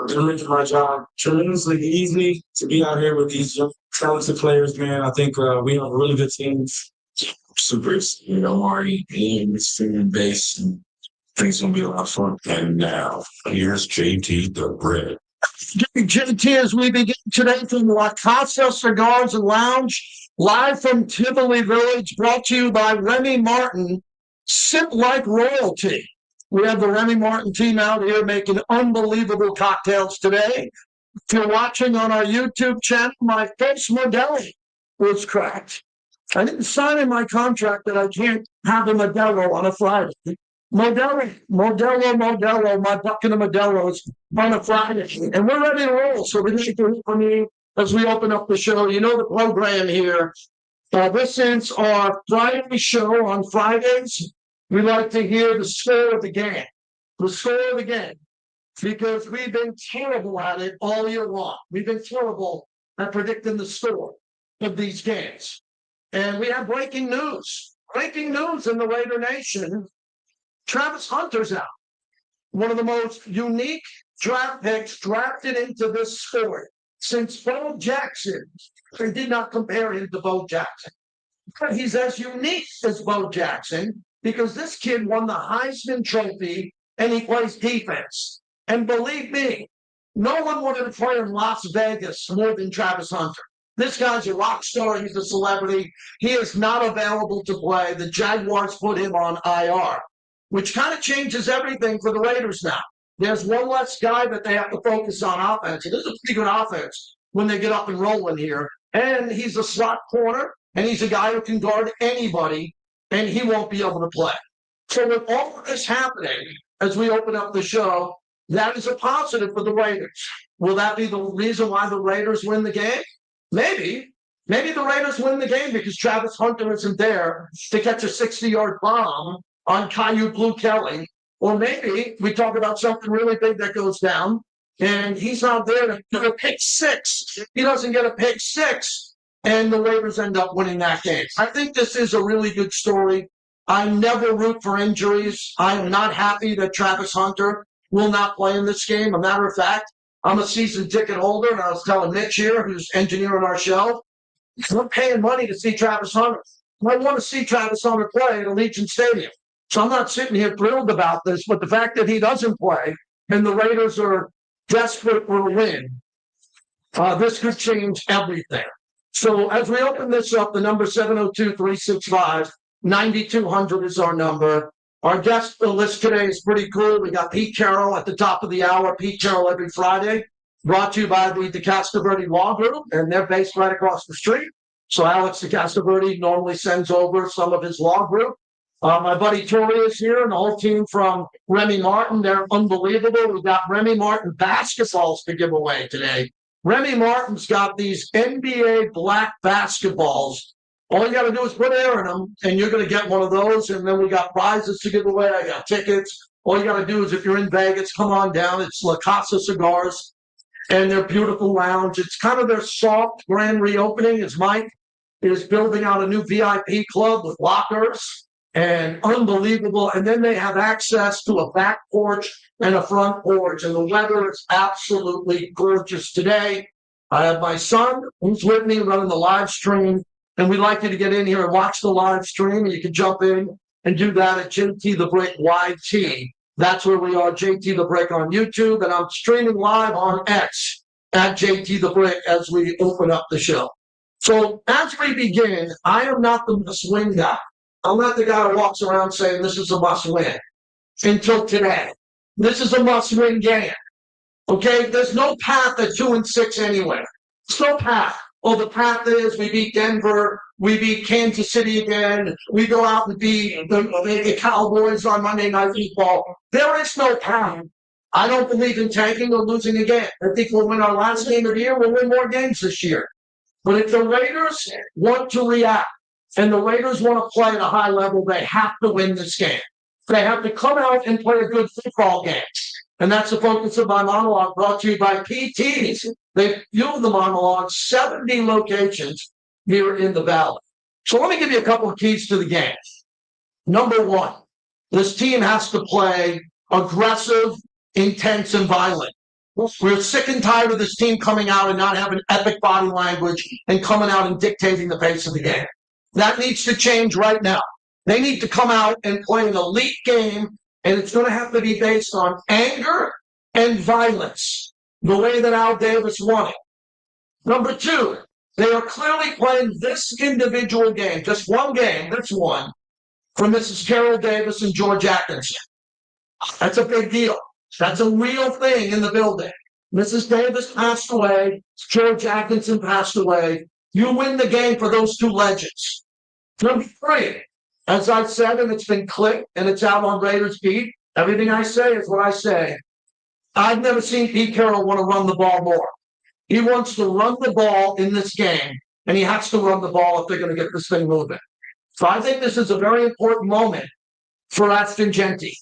doing my job tremendously easy to be out here with these young, talented players, man. I think we have a really good team. Super excited, Omari, and this fan base, and I think it's gonna be a lot of fun. And now here's JT the Bread. JT, as we begin today from La Casa Cigars and Lounge, live from Tivoli Village, brought to you by Remy Martin. Sip like royalty. We have the Remy Martin team out here making unbelievable cocktails today. If you're watching on our YouTube channel, my first Modelo was cracked. I didn't sign in my contract that I can't have a Modelo on a Friday. Modelo, my bucket of Modelos on a Friday. And we're ready to roll. So we need to hear from you as we open up the show. You know the program here. This is our Friday show on Fridays. We like to hear the score of the game. The score of the game. Because we've been terrible at it all year long. We've been terrible at predicting the score of these games. And we have breaking news. Breaking news in the Raider Nation. Travis Hunter's out. One of the most unique draft picks drafted into this sport since Bo Jackson. I did not compare him to Bo Jackson. But he's as unique as Bo Jackson because this kid won the Heisman Trophy and he plays defense. And believe me, no one wanted to play in Las Vegas more than Travis Hunter. This guy's a rock star. He's a celebrity. He is not available to play. The Jaguars put him on IR, which kind of changes everything for the Raiders now. There's one less guy that they have to focus on offense. This is a pretty good offense when they get up and rolling here. And he's a slot corner, and he's a guy who can guard anybody, and he won't be able to play. So with all of this happening, as we open up the show, that is a positive for the Raiders. Will that be the reason why the Raiders win the game? Maybe. Maybe the Raiders win the game because Travis Hunter isn't there to catch a 60-yard bomb on Caillou Blue Kelly. Or maybe we talk about something really big that goes down, and he's not there to get a pick six. He doesn't get a pick six, and the Raiders end up winning that game. I think this is a really good story. I never root for injuries. I'm not happy that Travis Hunter will not play in this game. A matter of fact, I'm a season ticket holder, and I was telling Mitch here, who's engineering our show, we're paying money to see Travis Hunter. I want to see Travis Hunter play at Allegiant Stadium. So I'm not sitting here thrilled about this, but the fact that he doesn't play and the Raiders are desperate for a win, this could change everything. So as we open this up, the number 702-365-9200 is our number. Our guest list today is pretty cool. We got Pete Carroll at the top of the hour. Pete Carroll every Friday, brought to you by the DeCastroverde Law Group, and they're based right across the street. So Alex DeCastroverde normally sends over some of his law group. My buddy Tori is here, and the whole team from Remy Martin. They're unbelievable. We've got Remy Martin basketballs to give away today. Remy Martin's got these NBA black basketballs. All you got to do is put air in them, and you're going to get one of those. And then we got prizes to give away. I got tickets. All you got to do is, if you're in Vegas, come on down. It's La Casa Cigars, and their beautiful lounge. It's kind of their soft grand reopening. As Mike is building out a new VIP club with lockers and unbelievable. And then they have access to a back porch and a front porch, and the weather is absolutely gorgeous today. I have my son who's with me running the live stream. And we'd like you to get in here and watch the live stream. You can jump in and do that at JT The Brick YT. That's where we are, JT The Brick on YouTube. And I'm streaming live on X at JT The Brick as we open up the show. So as we begin, I am not the must-win guy. I'm not the guy who walks around saying this is a must-win until today. This is a must-win game. Okay? There's no path at 2-6 anywhere. There's no path. Oh, the path is we beat Denver, we beat Kansas City again, we go out and beat the Cowboys on Monday Night Football. There is no path. I don't believe in tanking or losing again. I think we'll win our last game of the year. We'll win more games this year. But if the Raiders want to react and the Raiders want to play at a high level, they have to win this game. They have to come out and play a good football game. And that's the focus of my monologue, brought to you by PTs. They fuel the monologue, 70 locations here in the Valley. So let me give you a couple of keys to the game. Number one, this team has to play aggressive, intense, and violent. We're sick and tired of this team coming out and not having epic body language and coming out and dictating the pace of the game. That needs to change right now. They need to come out and play an elite game, and it's going to have to be based on anger and violence, the way that Al Davis won it. Number two, they are clearly playing this individual game, just one game, this one, for Mrs. Carol Davis and George Atkinson. That's a big deal. That's a real thing in the building. Mrs. Davis passed away. George Atkinson passed away. You win the game for those two legends. Number three, as I've said, and it's been clipped and it's out on Raiders Beat, everything I say is what I say. I've never seen Pete Carroll want to run the ball more. He wants to run the ball in this game, and he has to run the ball if they're going to get this thing moving. So I think this is a very important moment for Ashton Genty.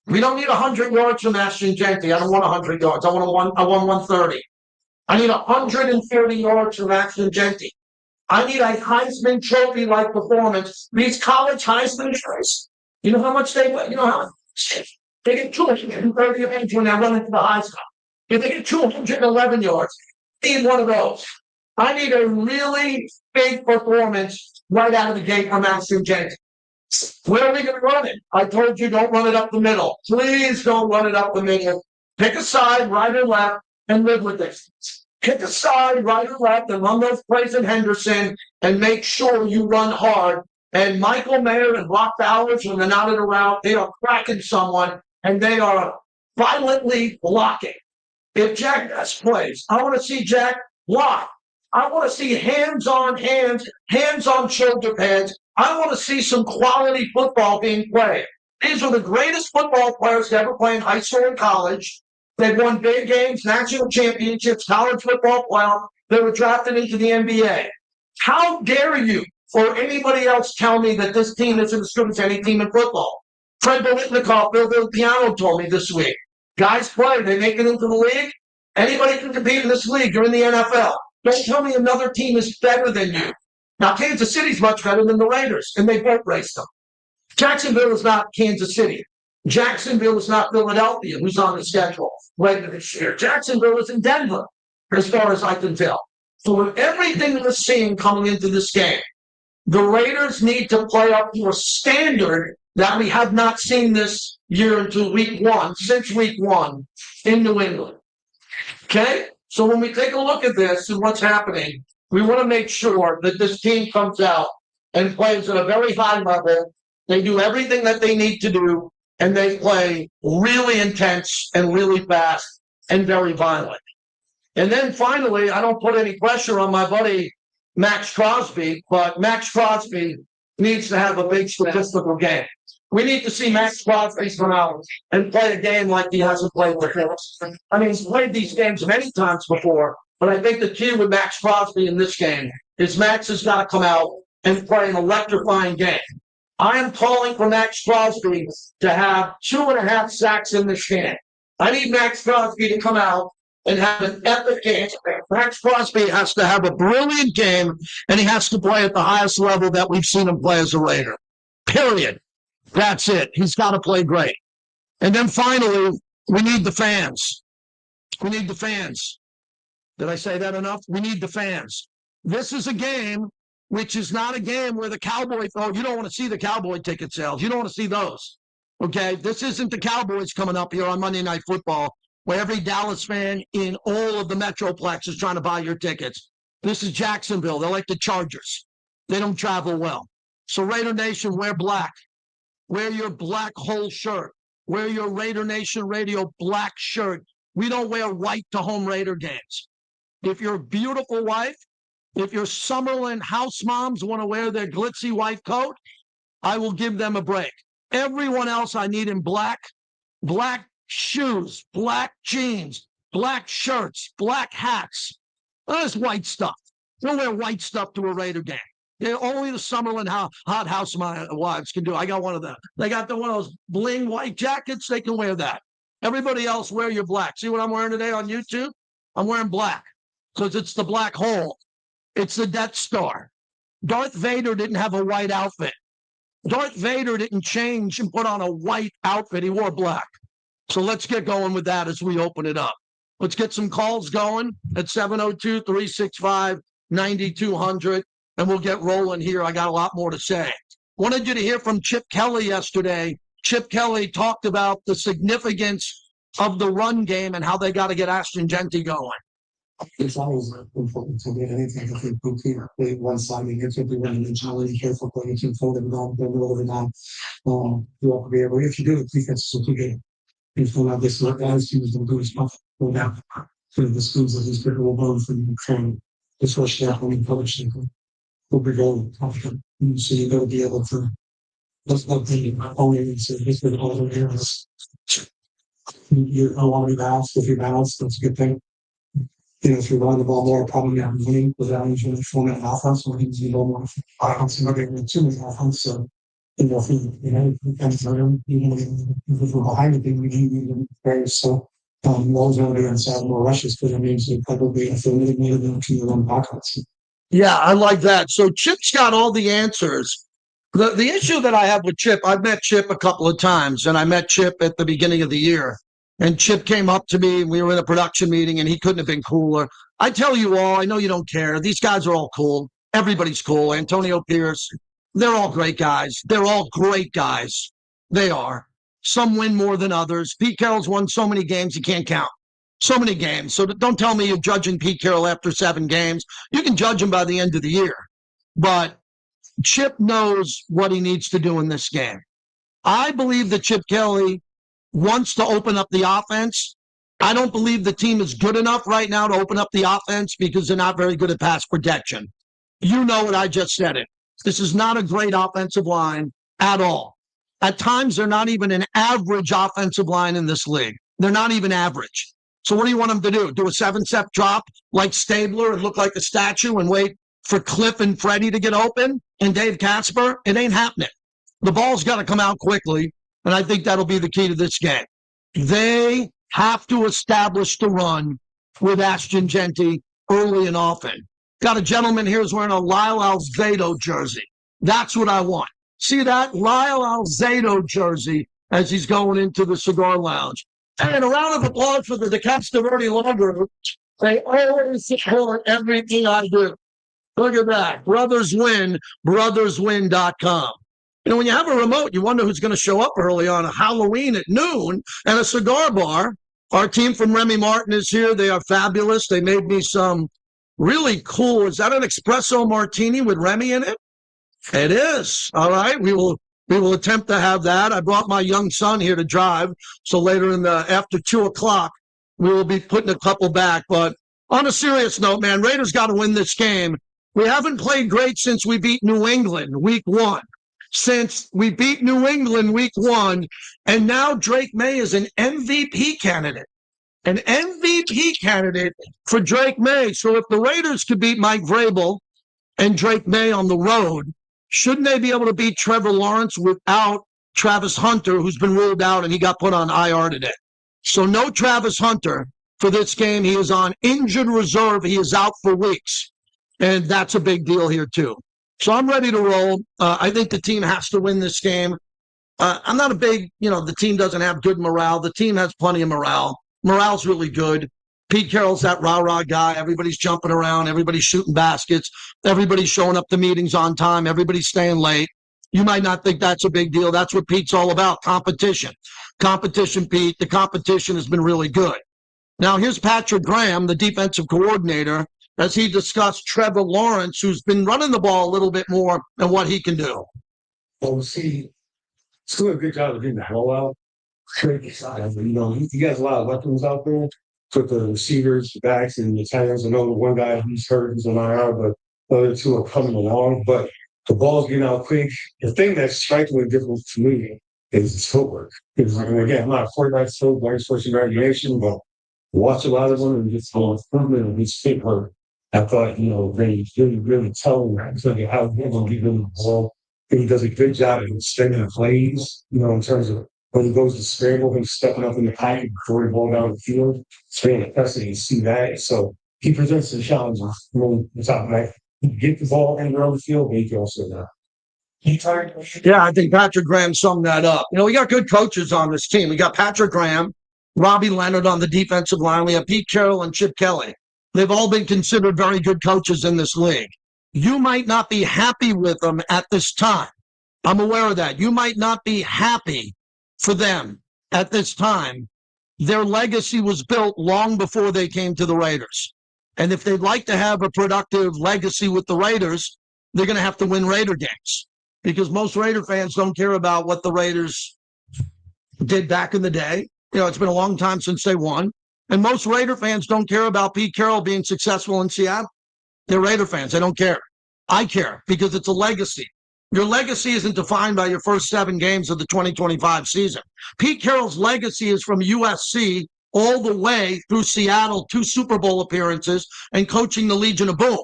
We don't need 100 yards from Ashton Genty. I don't want 100 yards. I want 130. I need 130 yards from Ashton Genty. I need a Heisman Trophy-like performance. These college Heisman trophies, you know how much they get 230 yards when they're running to the Heisman. If they get 211 yards, I need one of those. I need a really big performance right out of the gate from Ashton Genty. Where are we going to run it? I told you don't run it up the middle. Please don't run it up the middle. Pick a side, right or left, and live with it. Pick a side, right or left, and run those plays in Henderson, and make sure you run hard. And Michael Mayer and Brock Bowers, when they're not in a route, they are cracking someone, and they are violently blocking. If Jack Best plays, I want to see Jack block. I want to see hands on hands, hands on shoulder pads. I want to see some quality football being played. These are the greatest football players to ever play in high school and college. They've won big games, national championships, college football playoff. They were drafted into the NBA. How dare you or anybody else tell me that this team isn't as good as any team in football? Fred Biletnikoff, Bill Piano told me this week. Guys play, they make it into the league. Anybody can compete in this league. You're in the NFL. Don't tell me another team is better than you. Now, Kansas City's much better than the Raiders, and they both raced them. Jacksonville is not Kansas City. Jacksonville is not Philadelphia, who's on the schedule later this year. Jacksonville is in Denver, as far as I can tell. So with everything we're seeing coming into this game, the Raiders need to play up to a standard that we have not seen this year until week one, since week one in New England. Okay? So when we take a look at this and what's happening, we want to make sure that this team comes out and plays at a very high level. They do everything that they need to do, and they play really intense and really fast and very violent. And then finally, I don't put any pressure on my buddy Max Crosby, but Max Crosby needs to have a big statistical game. We need to see Max Crosby come out and play a game like he hasn't played before. I mean, he's played these games many times before, but I think the key with Max Crosby in this game is Max has got to come out and play an electrifying game. I am calling for Max Crosby to have 2.5 sacks in this game. I need Max Crosby to come out and have an epic game. Max Crosby has to have a brilliant game, and he has to play at the highest level that we've seen him play as a Raider. Period. That's it. He's got to play great. And then finally, we need the fans. We need the fans. Did I say that enough? We need the fans. This is a game which is not a game where the Cowboys, oh, you don't want to see the Cowboy ticket sales. You don't want to see those. Okay? This isn't the Cowboys coming up here on Monday Night Football where every Dallas fan in all of the Metroplex is trying to buy your tickets. This is Jacksonville. They're like the Chargers. They don't travel well. So Raider Nation, wear black. Wear your black whole shirt. Wear your Raider Nation Radio black shirt. We don't wear white to home Raider games. If your beautiful wife, if your Summerlin house moms want to wear their glitzy white coat, I will give them a break. Everyone else I need in black shoes, black jeans, black shirts, black hats. There's white stuff. Don't wear white stuff to a Raider game. Only the Summerlin hot house wives can do. I got one of them. They got one of those bling white jackets. They can wear that. Everybody else, wear your black. See what I'm wearing today on YouTube? I'm wearing black because it's the black hole. It's the Death Star. Darth Vader didn't have a white outfit. Darth Vader didn't change and put on a white outfit. He wore black. So let's get going with that as we open it up. Let's get some calls going at 702-365-9200, and we'll get rolling here. I got a lot more to say. Wanted you to hear from Chip Kelly yesterday. Chip Kelly talked about the significance of the run game and how they got to get Ashton Genty going. It's always important to get anything to think play one side. You have to be really mentally careful when you can throw them down, the middle of the night. You have to be able, if you do, the defense is okay. If you have this guys, you can do stuff. Go down to the schools of these people will go from training. This was that when you publish them. Will be going confident. So you got to be able to. That's not the only say this is all the years. You don't want to be balanced. If you're balanced, that's a good thing. If you run the ball more, probably not winning without using format offense, or you don't want to offense, not getting too much offense. So, if we're behind the thing, we need to so those are the inside more rushes because it means they probably if they mitigated them to your own offense. Yeah, I like that. So Chip's got all the answers. The issue that I have with Chip, I've met Chip a couple of times, and I met Chip at the beginning of the year. And Chip came up to me. We were in a production meeting, and he couldn't have been cooler. I tell you all, I know you don't care. These guys are all cool. Everybody's cool. Antonio Pierce, they're all great guys. They're all great guys. They are. Some win more than others. Pete Carroll's won so many games you can't count. So many games. So don't tell me you're judging Pete Carroll after 7 games. You can judge him by the end of the year. But Chip knows what he needs to do in this game. I believe that Chip Kelly wants to open up the offense. I don't believe the team is good enough right now to open up the offense because they're not very good at pass protection. You know it, I just said it. This is not a great offensive line at all. At times, they're not even an average offensive line in this league. They're not even average. So what do you want them to do? Do a 7-step drop like Stabler and look like a statue and wait for Cliff and Freddie to get open and Dave Casper? It ain't happening. The ball's got to come out quickly. And I think that'll be the key to this game. They have to establish the run with Ashton Genty early and often. Got a gentleman here who's wearing a Lyle Alzado jersey. That's what I want. See that? Lyle Alzado jersey as he's going into the cigar lounge. And a round of applause for the DeCapstaverdi Law Group. They always support everything I do. Look at that. Brothers Win, brotherswin.com. You know, when you have a remote, you wonder who's going to show up early on a Halloween at noon at a cigar bar. Our team from Remy Martin is here. They are fabulous. They made me some really cool. Is that an espresso martini with Remy in it? It is. All right. We will attempt to have that. I brought my young son here to drive. So later after 2:00, we will be putting a couple back. But on a serious note, man, Raiders got to win this game. We haven't played great since we beat New England week 1. Since we beat New England week 1, and now Drake May is an MVP candidate. An MVP candidate for Drake May. So if the Raiders could beat Mike Vrabel and Drake May on the road, shouldn't they be able to beat Trevor Lawrence without Travis Hunter, who's been ruled out and he got put on IR today? So no Travis Hunter for this game. He is on injured reserve. He is out for weeks. And that's a big deal here too. So I'm ready to roll. I think the team has to win this game. I'm not a big, the team doesn't have good morale. The team has plenty of morale. Morale's really good. Pete Carroll's that rah-rah guy. Everybody's jumping around. Everybody's shooting baskets. Everybody's showing up to meetings on time. Everybody's staying late. You might not think that's a big deal. That's what Pete's all about, competition. Competition, Pete. The competition has been really good. Now, here's Patrick Graham, the defensive coordinator, as he discussed Trevor Lawrence, who's been running the ball a little bit more, and what he can do. Well, see, it's doing a good job of getting the hell out. You got a lot of weapons out there. Took the receivers, the backs, and the tight ends. I know the one guy who's hurt, who's on IR, but the other two are coming along. But the ball's getting out quick. The thing that's strikingly different to me is his footwork. Because, again, I'm not a quarterback, so first imagination, but watch a lot of them and just improvement in his footwork. I thought, they really tell him exactly how he's going to be doing the ball. And he does a good job of extending the plays, in terms of when he goes to scramble, him stepping up in the pocket before the ball down the field. It's very impressive to see that. So he presents the challenge of the top right. He can get the ball anywhere on the field, but he can also not. Yeah, I think Patrick Graham summed that up. We got good coaches on this team. We got Patrick Graham, Robbie Leonard on the defensive line. We have Pete Carroll and Chip Kelly. They've all been considered very good coaches in this league. You might not be happy with them at this time. I'm aware of that. You might not be happy for them at this time. Their legacy was built long before they came to the Raiders. And if they'd like to have a productive legacy with the Raiders, they're going to have to win Raider games, because most Raider fans don't care about what the Raiders did back in the day. It's been a long time since they won. And most Raider fans don't care about Pete Carroll being successful in Seattle. They're Raider fans. They don't care. I care, because it's a legacy. Your legacy isn't defined by your first 7 games of the 2025 season. Pete Carroll's legacy is from USC all the way through Seattle, 2 Super Bowl appearances, and coaching the Legion of Boom.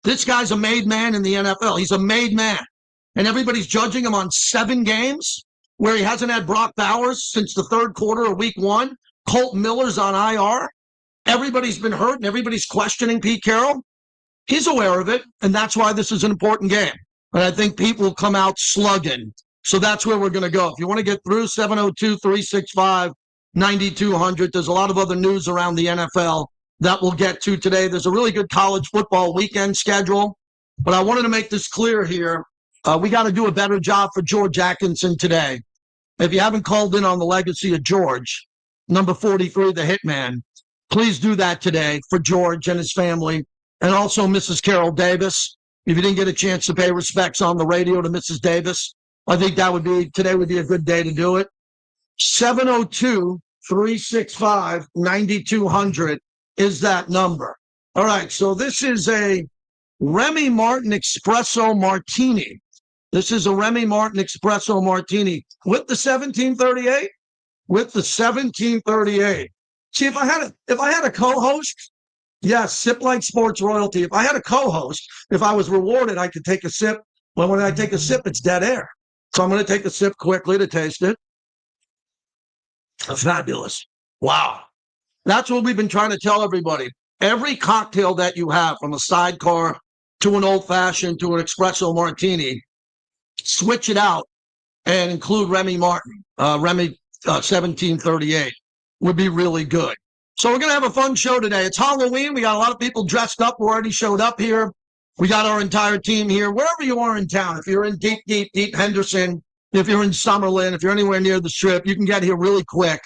This guy's a made man in the NFL. He's a made man. And everybody's judging him on 7 games where he hasn't had Brock Bowers since the 3rd quarter of week 1. Colt Miller's on IR. Everybody's been hurt, and everybody's questioning Pete Carroll. He's aware of it, and that's why this is an important game. And I think people will come out slugging. So that's where we're going to go. If you want to get through, 702-365-9200. There's a lot of other news around the NFL that we'll get to today. There's a really good college football weekend schedule. But I wanted to make this clear here. We got to do a better job for George Atkinson today. If you haven't called in on the legacy of George, number 43, the Hitman, please do that today for George and his family, and also Mrs. Carol Davis. If you didn't get a chance to pay respects on the radio to Mrs. Davis, I think today would be a good day to do it. 702-365-9200 is that number. All right, so this is a Remy Martin Espresso Martini. This is a Remy Martin Espresso Martini with the 1738. With the 1738. See, if I had a co-host, yes, sip like sports royalty. If I had a co-host, if I was rewarded, I could take a sip. Well, when I take a sip, it's dead air. So I'm going to take a sip quickly to taste it. Fabulous. Wow. That's what we've been trying to tell everybody. Every cocktail that you have, from a sidecar to an old-fashioned to an espresso martini, switch it out and include Remy Martin, Remy 1738 would be really good. So we're going to have a fun show today. It's Halloween. We got a lot of people dressed up who already showed up here. We got our entire team here. Wherever you are in town, if you're in deep Henderson, if you're in Summerlin, if you're anywhere near the Strip, you can get here really quick.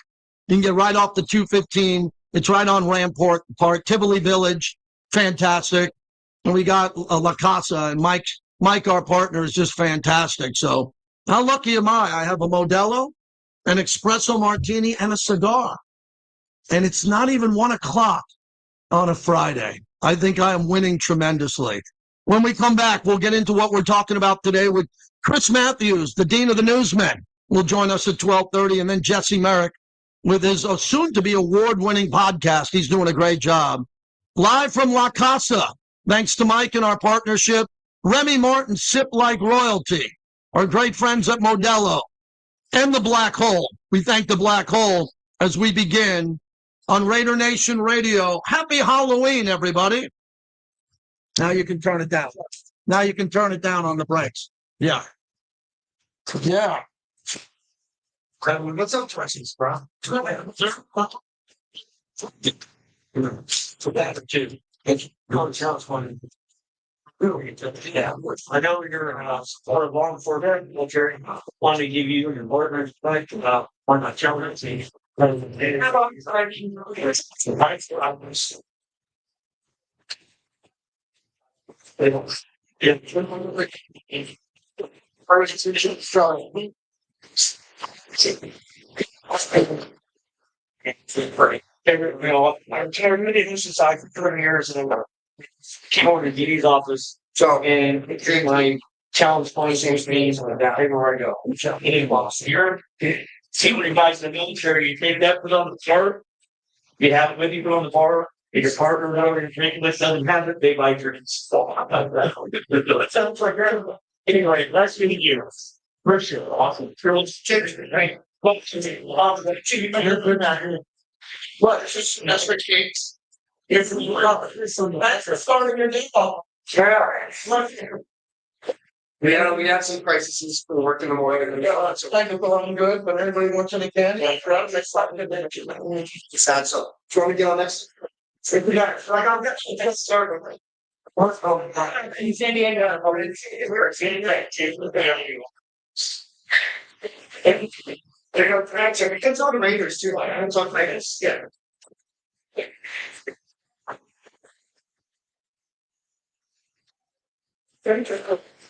You can get right off the 215. It's right on Rampart Park, Tivoli Village. Fantastic. And we got La Casa, and Mike, our partner, is just fantastic. So how lucky am I? I have a Modelo, an espresso martini, and a cigar. And it's not even 1 o'clock on a Friday. I think I am winning tremendously. When we come back, we'll get into what we're talking about today with Chris Matthews, the Dean of the Newsmen, will join us at 12:30, and then Jesse Merrick with his soon-to-be award-winning podcast. He's doing a great job. Live from La Casa, thanks to Mike and our partnership, Remy Martin, Sip Like Royalty, our great friends at Modelo, and the Black Hole. We thank the Black Hole as we begin on Raider Nation Radio. Happy Halloween, everybody. Now you can turn it down. Now you can turn it down on the brakes. Yeah. Yeah. What's up, Tracy's, bro? Yeah, I know you're for a long for that, Jerry. Want to give you your partner's like on my challenge. I'm terminated this aside for 30 years and came over to DD's office. So, and my challenge points and meetings and that everywhere I go. Any boss. You're see when you guys in the military, you take that, put on the floor, you have it with you, put on the bar. If your partner over and drinking with doesn't have it, they buy drinks. It sounds like you're anyway, let's meet you. For sure. Awesome. Right? What? That's for cakes. It's that's the start of your day. Yeah. Yeah, we had some crises for working the morning. Yeah, it's kind of going good, but everybody wants any candy. Yeah, for us, it's like it's sad. So, do you want to get on next? Yeah, like I'm just starting. In San Diego, we're San Diego. They're going to answer. It's on the Raiders too. It's on Raiders. Yeah.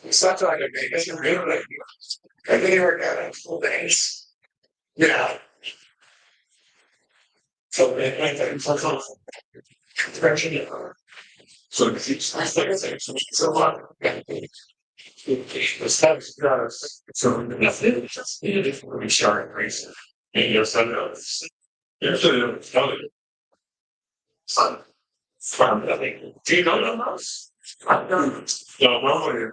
It's not like a Vegas. I think we're getting full days. Yeah. So they think that it's so so what? The steps does so nothing just needed for restart racing. And your son knows. There's a son from nothing. Do you know the house? I don't. No, normally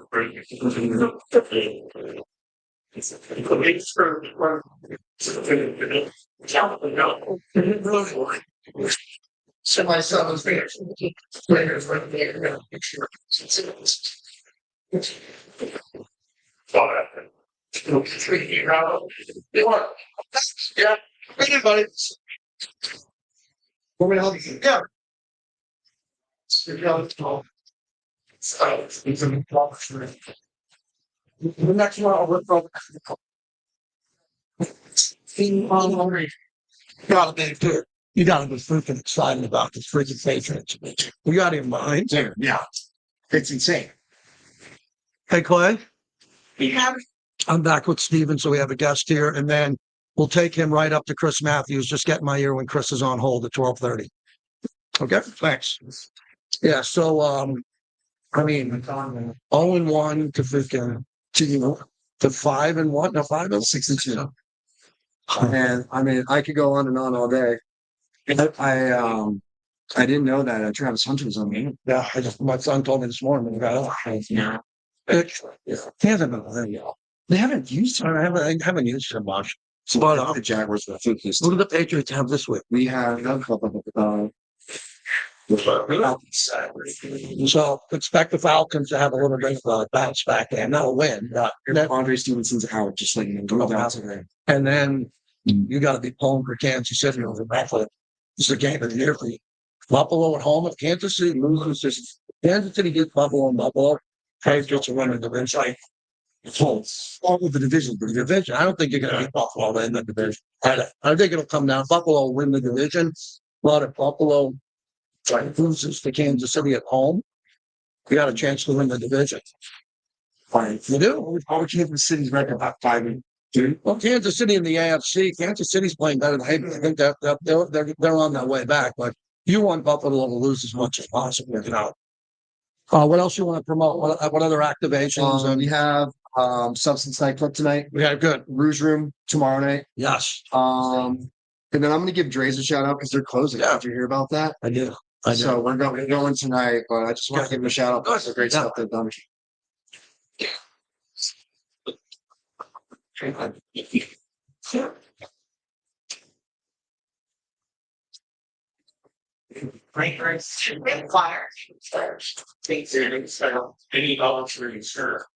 it's a police for so my son was there. Players right there. Three-year old. Yeah. Anybody? Want me to help you? Yeah. So it's an accomplishment. The next one I'll work on. Gotta be good. You gotta be freaking excited about this freaking Patriots. You got him behind there. Yeah. It's insane. Hey Clay. Yeah. I'm back with Steven, so we have a guest here, and then we'll take him right up to Chris Matthews. Just get in my ear when Chris is on hold at 12:30. Okay, thanks. Yeah, so I mean 0-1 to freaking to 5-1. No, 5-6-2. And I mean, I could go on and on all day. I didn't know that Travis Hunter was on me. Yeah, my son told me this morning when he got up. Yeah. He hasn't been there yet. They haven't used him. I haven't used him much. But The Jaguars, I think he's. who do the Patriots have this week? We have So expect the Falcons to have a little bit of a bounce back and not a win. Andre Stevenson's out, just like go down today. And then you got to be pulling for Kansas City over Buffalo. This is a game of the year for you. Buffalo at home. If Kansas City loses, Kansas City gets Buffalo and Buffalo. Patriots are winning the division. All of the division. The division. I don't think you're going to beat Buffalo in the division. I think it'll come down. Buffalo will win the division. But if Buffalo loses to Kansas City at home, you got a chance to win the division. Fine. You do? How would Kansas City's record about 5-2? Well, Kansas City in the AFC, Kansas City's playing better than I think that they're on their way back. But you want Buffalo to lose as much as possible. You know. What else you want to promote? What other activations? We have Substance Nightclub tonight. Yeah, good. Rouge Room tomorrow night. Yes, And then I'm going to give Dre's a shout out because they're closing. Yeah. Did you hear about that? I do. So we're going tonight, but I just want to give them a shout out. That's the great stuff they've done. Any voluntary, sure.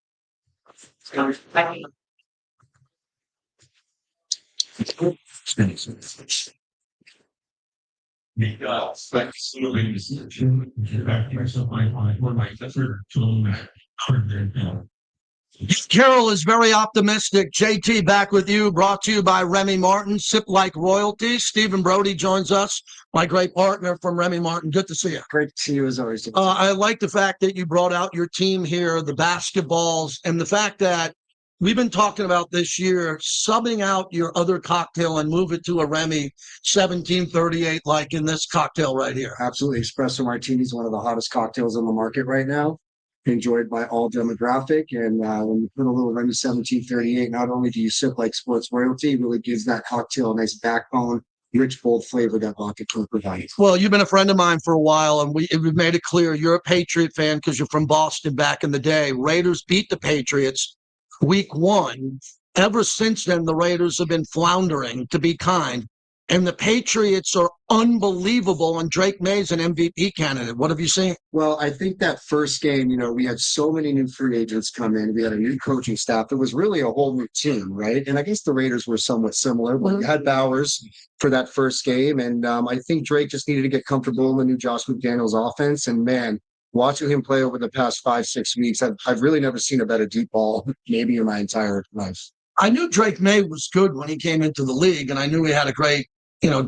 Carol is very optimistic. JT back with you, brought to you by Remy Martin. Sip like royalty. Stephen Brody joins us, my great partner from Remy Martin. Good to see you. Great to see you as always. I like the fact that you brought out your team here, the basketballs, and the fact that we've been talking about this year, subbing out your other cocktail and move it to a Remy 1738, like in this cocktail right here. Absolutely. Espresso Martini is one of the hottest cocktails on the market right now. Enjoyed by all demographic. And when you put a little Remy 1738, not only do you sip like sports royalty, it really gives that cocktail a nice backbone, rich, bold flavor that vodka can provide. Well, you've been a friend of mine for a while, and we've made it clear you're a Patriot fan because you're from Boston back in the day. Raiders beat the Patriots week 1. Ever since then, the Raiders have been floundering, to be kind. and the Patriots are unbelievable, and Drake May's an MVP candidate. What have you seen? Well, I think that first game, we had so many new free agents come in. We had a new coaching staff. It was really a whole new team, right? And I guess the Raiders were somewhat similar, but you had Bowers for that first game. And I think Drake just needed to get comfortable in the new Josh McDaniels offense. And man, watching him play over the past 5, 6 weeks, I've really never seen a better deep ball, maybe in my entire life. I knew Drake May was good when he came into the league, and I knew he had a great,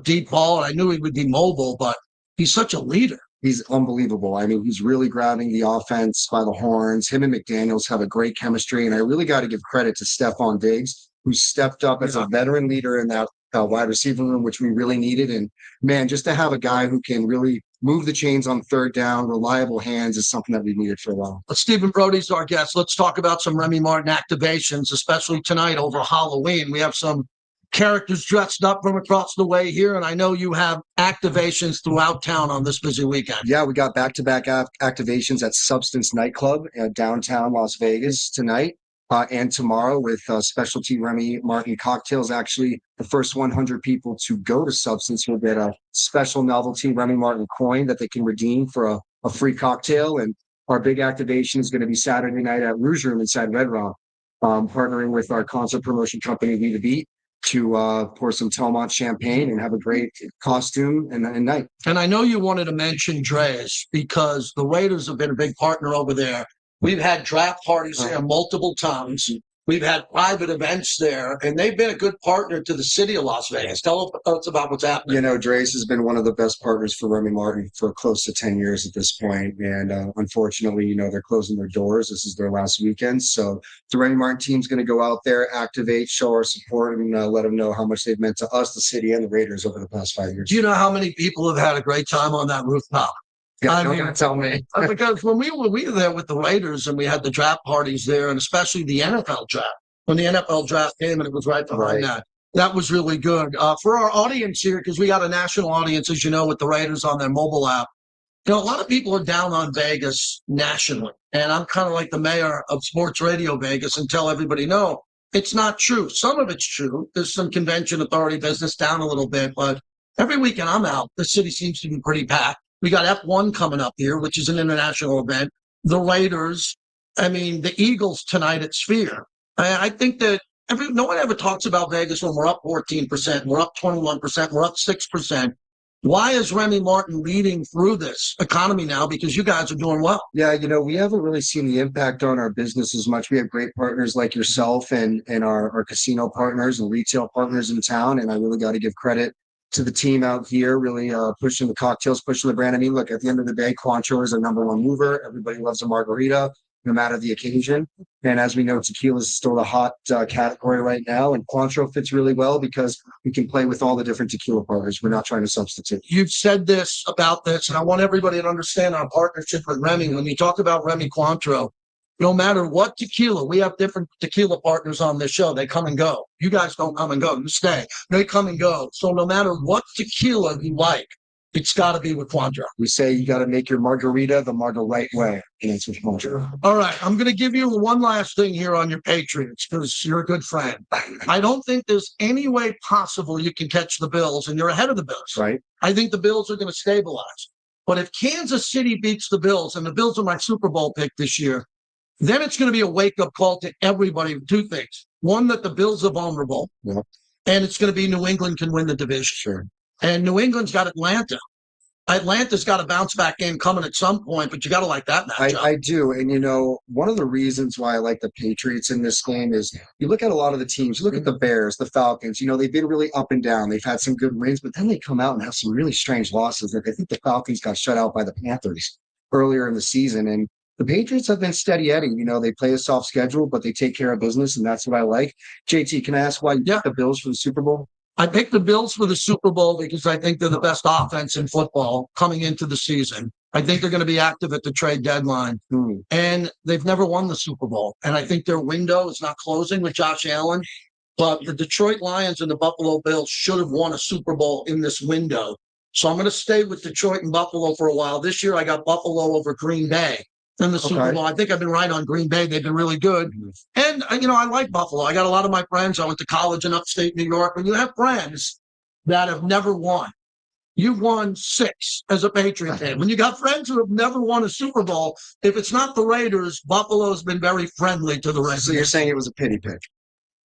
deep ball, and I knew he would be mobile, but he's such a leader. He's unbelievable. I mean, he's really grabbing the offense by the horns. Him and McDaniels have a great chemistry, and I really got to give credit to Stephon Diggs, who stepped up as a veteran leader in that wide receiver room, which we really needed. And man, just to have a guy who can really move the chains on third down, reliable hands, is something that we needed for a while. Stephen Brody's our guest. Let's talk about some Remy Martin activations, especially tonight over Halloween. We have some characters dressed up from across the way here, and I know you have activations throughout town on this busy weekend. Yeah, we got back-to-back activations at Substance Nightclub downtown Las Vegas tonight. And tomorrow with specialty Remy Martin cocktails. Actually, the first 100 people to go to Substance will get a special novelty Remy Martin coin that they can redeem for a free cocktail. And our big activation is going to be Saturday night at Rouge Room inside Red Rock, partnering with our concert promotion company, We The Beat, to pour some Telmont champagne and have a great costume and night. And I know you wanted to mention Dre's because the Raiders have been a big partner over there. We've had draft parties there multiple times. We've had private events there, and they've been a good partner to the city of Las Vegas. Tell us about what's happening. Dre's has been one of the best partners for Remy Martin for close to 10 years at this point. And unfortunately, they're closing their doors. This is their last weekend. So the Remy Martin team's going to go out there, activate, show our support, and let them know how much they've meant to us, the city, and the Raiders over the past 5 years. Do you know how many people have had a great time on that rooftop? Don't gonna tell me. Because when we were there with the Raiders and we had the draft parties there, and especially the NFL draft, when the NFL draft came and it was right behind that was really good. For our audience here, because we got a national audience, as you know, with the Raiders on their mobile app, a lot of people are down on Vegas nationally. And I'm kind of like the mayor of Sports Radio Vegas and tell everybody, no, it's not true. Some of it's true. There's some convention authority business down a little bit, but every weekend I'm out, the city seems to be pretty packed. We got F1 coming up here, which is an international event. The Raiders, the Eagles tonight at Sphere. I think that no one ever talks about Vegas when we're up 14%, we're up 21%, we're up 6%. Why is Remy Martin leading through this economy now? Because you guys are doing well. Yeah, we haven't really seen the impact on our business as much. We have great partners like yourself and our casino partners and retail partners in town. And I really got to give credit to the team out here, really pushing the cocktails, pushing the brand. Look, at the end of the day, Cointreau is our number one mover. Everybody loves a margarita, no matter the occasion. And as we know, tequila is still the hot category right now. And Cointreau fits really well because we can play with all the different tequila partners. We're not trying to substitute. You've said this about this, and I want everybody to understand our partnership with Remy. When you talk about Remy Cointreau, no matter what tequila, we have different tequila partners on this show. They come and go. You guys don't come and go. You stay. They come and go. So no matter what tequila you like, it's got to be with Cointreau. We say you got to make your margarita the right way, and it's with Cointreau. All right. I'm going to give you one last thing here on your Patriots because you're a good friend. I don't think there's any way possible you can catch the Bills, and you're ahead of the Bills. Right. I think the Bills are going to stabilize. But if Kansas City beats the Bills, and the Bills are my Super Bowl pick this year, then it's going to be a wake-up call to everybody. Two things. One, that the Bills are vulnerable, and it's going to be New England can win the division. Sure. And New England's got Atlanta. Atlanta's got a bounce-back game coming at some point, but you got to like that matchup. I do. And, one of the reasons why I like the Patriots in this game is you look at a lot of the teams. You look at the Bears, the Falcons. They've been really up and down. They've had some good wins, but then they come out and have some really strange losses. Like I think the Falcons got shut out by the Panthers earlier in the season. And the Patriots have been steady Eddie. They play a soft schedule, but they take care of business, and that's what I like. JT, can I ask why you picked the Bills for the Super Bowl? I picked the Bills for the Super Bowl because I think they're the best offense in football coming into the season. I think they're going to be active at the trade deadline. And they've never won the Super Bowl. And I think their window is not closing with Josh Allen. But the Detroit Lions and the Buffalo Bills should have won a Super Bowl in this window. So I'm going to stay with Detroit and Buffalo for a while. This year I got Buffalo over Green Bay in the Super Bowl. I think I've been right on Green Bay. They've been really good. And, I like Buffalo. I got a lot of my friends. I went to college in upstate New York. When you have friends that have never won. You've won 6 as a Patriot fan. When you got friends who have never won a Super Bowl, if it's not the Raiders, Buffalo's been very friendly to the Raiders. So you're saying it was a pity pick?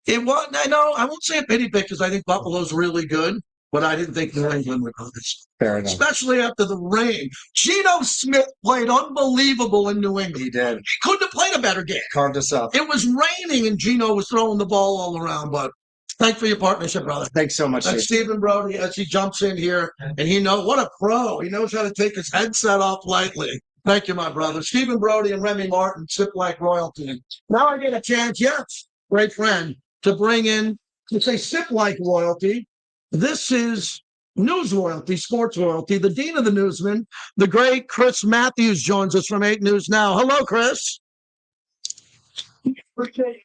It was. I know. I won't say a pity pick because I think Buffalo's really good, but I didn't think New England would do this. Fair enough. Especially after the rain. Geno Smith played unbelievable in New England. He did. He couldn't have played a better game. Carved us up. It was raining and Geno was throwing the ball all around, but thanks for your partnership, brother. Thanks so much. That's Steve. Stephen Brody as he jumps in here, and what a pro. He knows how to take his headset off lightly. Thank you, my brother. Stephen Brody and Remy Martin, Sip Like Royalty. Now I get a chance, yes, great friend, to bring in, to say Sip Like Royalty. This is news royalty, sports royalty. The dean of the newsmen, the great Chris Matthews, joins us from 8 News Now. Hello, Chris. Okay.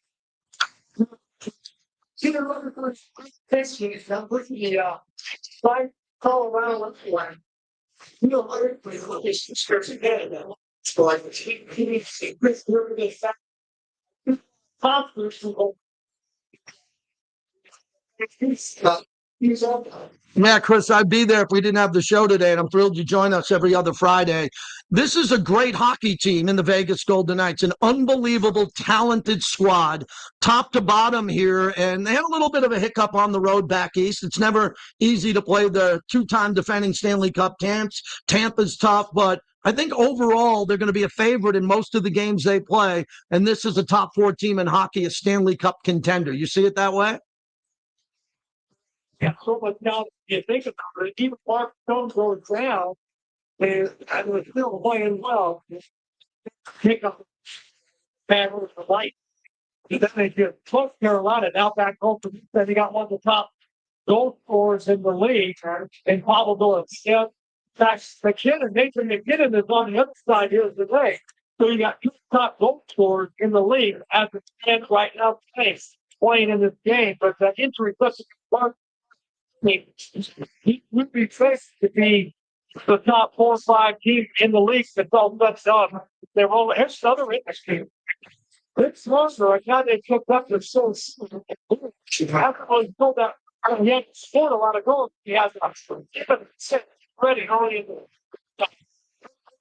Like Colorado, you know, what is description Canada. So like Yeah, Chris, I'd be there if we didn't have the show today, and I'm thrilled you join us every other Friday. This is a great hockey team in the Vegas Golden Knights, an unbelievable, talented squad, top to bottom here, and they had a little bit of a hiccup on the road back east. It's never easy to play the 2-time defending Stanley Cup champs. Tampa's tough, but I think overall they're going to be a favorite in most of the games they play, and this is a top 4 team in hockey, a Stanley Cup contender. You see it that way? Yeah, so much now you think about it, even Mark Stone goes down, and was still playing well. Pick up bad with the light. And then they just took Carolina now back home. Then he got one of the top goal scorers in the league, and probably yeah. That's McKinnon, Nathan McKinnon is on the other side here today. So you got 2 top goal scorers in the league as it stands right now playing in this game. But the injury such a he would be safe to be the top 4 or 5 teams in the league that's all that's done. They're all here's another industry. It's longer. A guy they took up the so after he told that he had scored a lot of goals. He has ready early in the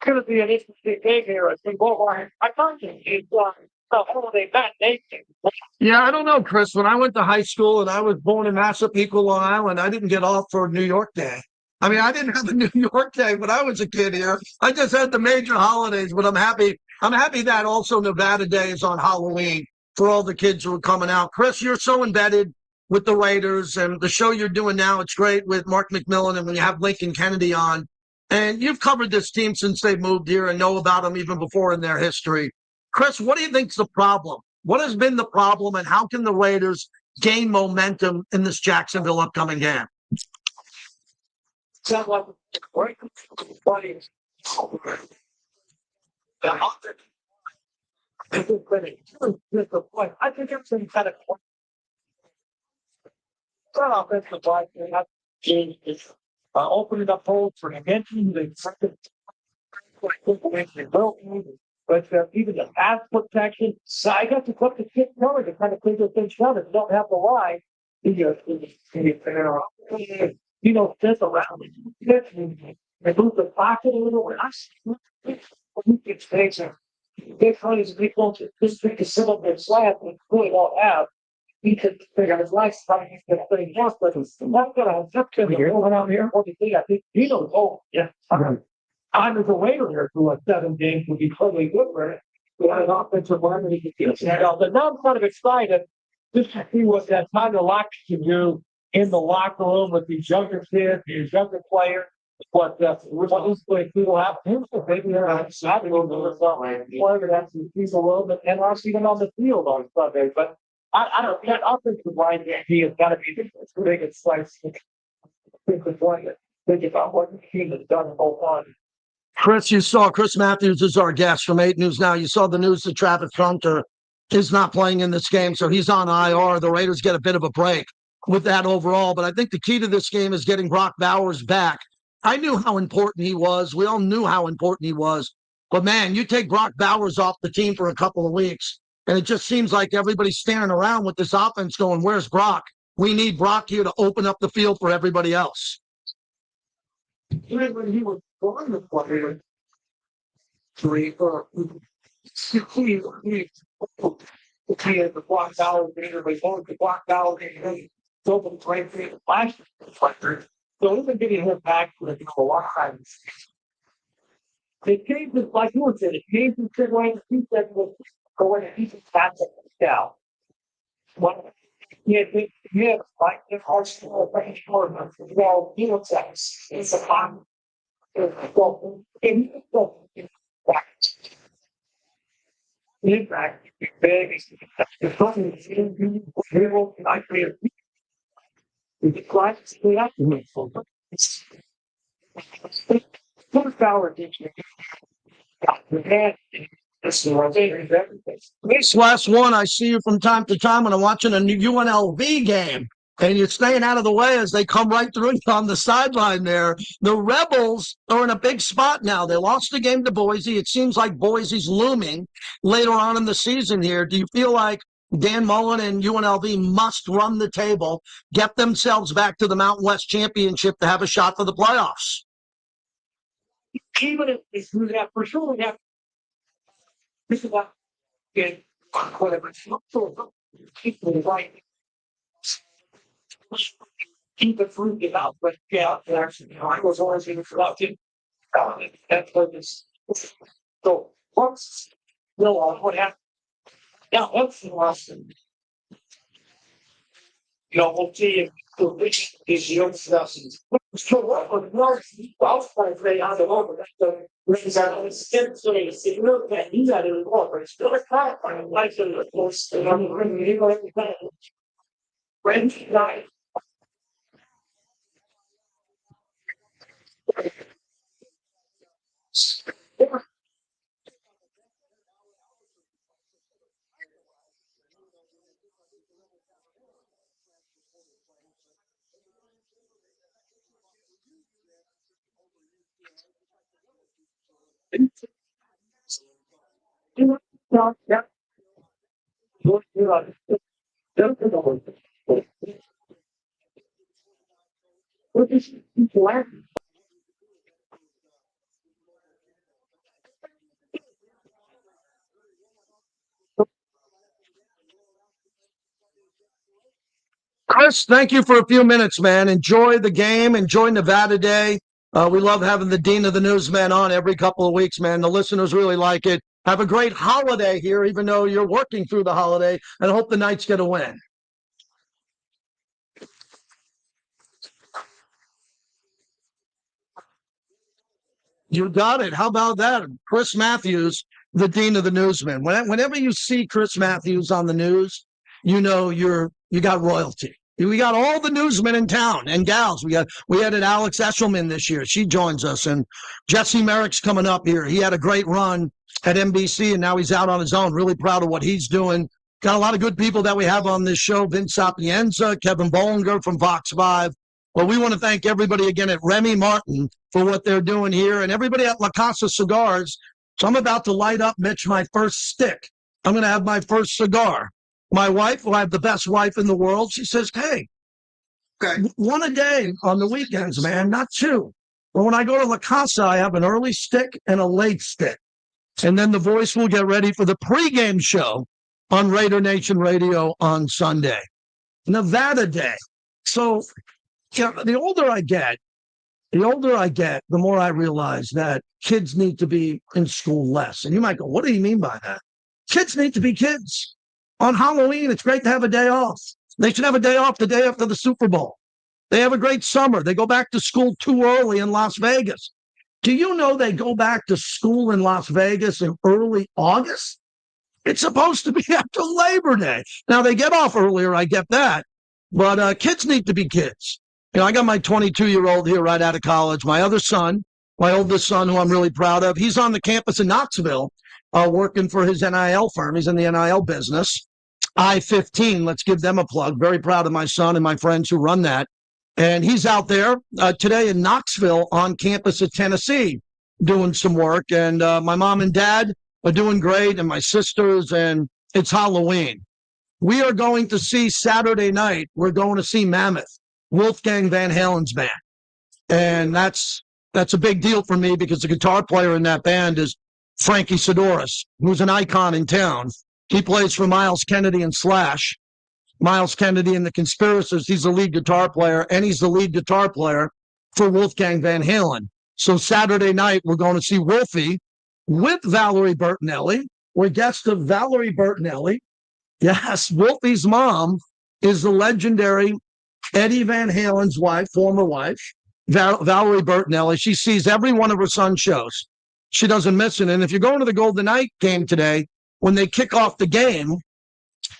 going to be an interesting game here. I think I thought he's the holiday matinee. Yeah, I don't know, Chris. When I went to high school and I was born in Massapequa, Long Island, I didn't get off for New York Day. I mean, I didn't have the New York Day when I was a kid here. I just had the major holidays, but I'm happy. I'm happy that also Nevada Day is on Halloween for all the kids who are coming out. Chris, you're so embedded with the Raiders and the show you're doing now. It's great with Mark McMillan and when you have Lincoln Kennedy on. And you've covered this team since they moved here and know about them even before in their history. Chris, what do you think's the problem? What has been the problem, and how can the Raiders gain momentum in this Jacksonville upcoming game? Sound like great funny. I think everything kind of offensive line is opening up holes for invention. But even the pass protection, I got to put the kick going to kind of clean those things down. If you don't have the line, this around it. And move the pocket a little bit. It's amazing. Big honey's people to just take a cylinder slant and really won't have. He could figure out his life, probably he's going to play more, but that's going to going out here. I think he knows. Oh, yeah. I'm as a Raider here through 7 games would be totally good for it. We had an offensive line and he could get it out. But now I'm kind of excited just to see what that time of lock can do in the locker room with these younger kids, these younger players. What this place will have maybe they're on Saturday or something. Whatever that's he's a little bit and also even on the field on Sunday. But I don't that offensive line he has got to be the biggest slice. Think about what the team has done the whole time. Chris, you saw Chris Matthews is our guest from 8 News Now. You saw the news that Travis Hunter is not playing in this game, so he's on IR. The Raiders get a bit of a break with that overall, but I think the key to this game is getting Brock Bowers back. I knew how important he was. We all knew how important he was. But, man, you take Brock Bowers off the team for a couple of weeks, and it just seems like everybody's standing around with this offense going, where's Brock? we need Brock here to open up the field for everybody else. Even when he was born the player, he had the block out, they wanted the block out, and so the play for the last player. So we've been getting him back for a lot of times. They changed it, like you said, it changed the trend line. He said, was going to keep it fast down. Well, yeah, like in Arsenal, well, you know, it's a fun. Well, in fact, big, the fucking hero, I feel. It's like the afternoon. Full power teaching. This last one, I see you from time to time when I'm watching a UNLV game, and you're staying out of the way as they come right through on the sideline there. The Rebels are in a big spot now. They lost the game to Boise. It seems like Boise's looming later on in the season here. Do you feel like Dan Mullen and UNLV must run the table, get themselves back to the Mountain West Championship to have a shot for the playoffs? Even if we have, for sure, we have. This is what get whatever it's not so people right. Keep it fruit it out, but yeah, actually, I was always in for it. That's what it's. So once what happened? Yeah, once the last we'll see if these young stuff. So what was outside they on the over the rings out of skin so they look at he's out of the water, but it's still a car on life of the course and I'm bringing you everything. Rent night. Chris, thank you for a few minutes, man. Enjoy the game. Enjoy Nevada Day. We love having the Dean of the Newsmen on every couple of weeks, man. The listeners really like it. Have a great holiday here, even though you're working through the holiday, and I hope the Knights get a win. You got it. How about that? Chris Matthews, the Dean of the Newsmen. Whenever you see Chris Matthews on the news, you know you got royalty. We got all the newsmen in town and gals. We had an Alex Eshelman this year. She joins us, and Jesse Merrick's coming up here. He had a great run at NBC, and now he's out on his own. Really proud of what he's doing. Got a lot of good people that we have on this show. Vince Sapienza, Kevin Bollinger from Fox 5. Well, we want to thank everybody again at Remy Martin for what they're doing here, and everybody at La Casa Cigars. So I'm about to light up, Mitch, my first stick. I'm going to have my first cigar. My wife, who I have the best wife in the world, she says, hey, one a day on the weekends, man, not two. But when I go to La Casa, I have an early stick and a late stick. And then the voice will get ready for the pregame show on Raider Nation Radio on Sunday. Nevada Day. So the older I get, the more I realize that kids need to be in school less. And you might go, what do you mean by that? Kids need to be kids. On Halloween, it's great to have a day off. They should have a day off the day after the Super Bowl. They have a great summer. They go back to school too early in Las Vegas. Do you know they go back to school in Las Vegas in early August? It's supposed to be after Labor Day. Now, they get off earlier, I get that. But kids need to be kids. I got my 22-year-old here right out of college. My other son, my oldest son, who I'm really proud of, he's on the campus in Knoxville working for his NIL firm. He's in the NIL business. I-15, let's give them a plug. Very proud of my son and my friends who run that. And he's out there today in Knoxville on campus at Tennessee doing some work. And my mom and dad are doing great, and my sisters, and it's Halloween. we are going to see Saturday night. We're going to see Mammoth, Wolfgang Van Halen's band. And that's a big deal for me because the guitar player in that band is Frankie Sidoris, who's an icon in town. He plays for Miles Kennedy and Slash. Miles Kennedy and the Conspirators, he's the lead guitar player, and he's the lead guitar player for Wolfgang Van Halen. So Saturday night, we're going to see Wolfie with Valerie Bertinelli. We're guests of Valerie Bertinelli. Yes, Wolfie's mom is the legendary Eddie Van Halen's wife, former wife, Valerie Bertinelli. She sees every one of her son's shows. She doesn't miss it. And if you're going to the Golden Knight game today, when they kick off the game,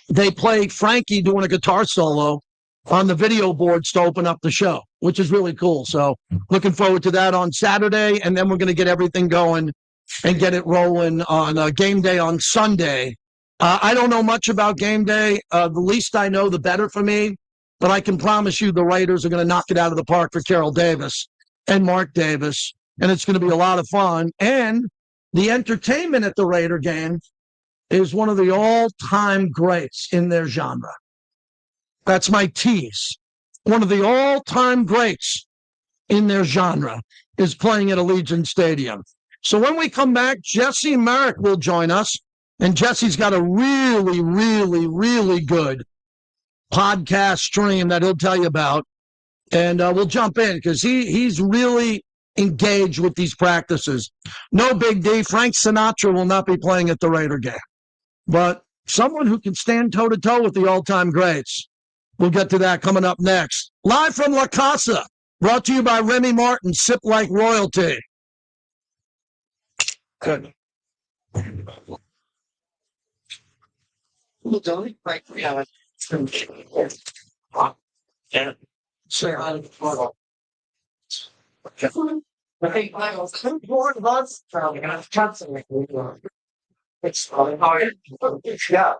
they play Frankie doing a guitar solo on the video boards to open up the show, which is really cool. So looking forward to that on Saturday. And then we're going to get everything going and get it rolling on game day on Sunday. I don't know much about game day. The least I know, the better for me. But I can promise you the Raiders are going to knock it out of the park for Carroll Davis and Mark Davis. And it's going to be a lot of fun. And the entertainment at the Raider game is one of the all-time greats in their genre. That's my tease. One of the all-time greats in their genre is playing at Allegiant Stadium. So when we come back, Jesse Merrick will join us. And Jesse's got a really, really, really good podcast stream that he'll tell you about. And we'll jump in because he's really engaged with these practices. No big D. Frank Sinatra will not be playing at the Raider game. But someone who can stand toe-to-toe with the all-time greats. We'll get to that coming up next. Live from La Casa, brought to you by Remy Martin, Sip Like Royalty. Good. It's probably hard. Yeah.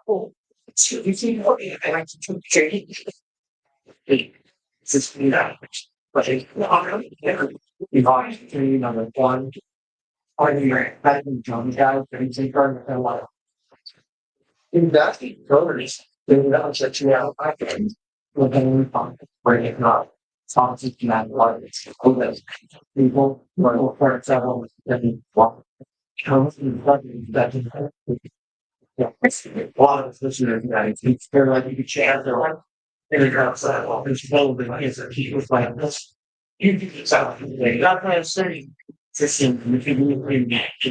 You see, okay, I like to take it's just but it's not number one. Or you're having John guys, and it's a lot. In that, voters, they know that you have I can we find bring it up. Songs in that artists. People were for example, comes in that yeah, a lot of listeners that it's very like you could chance their life. And it's outside of this building is that he was like this. You can just out today. That's why I'm saying system if you really match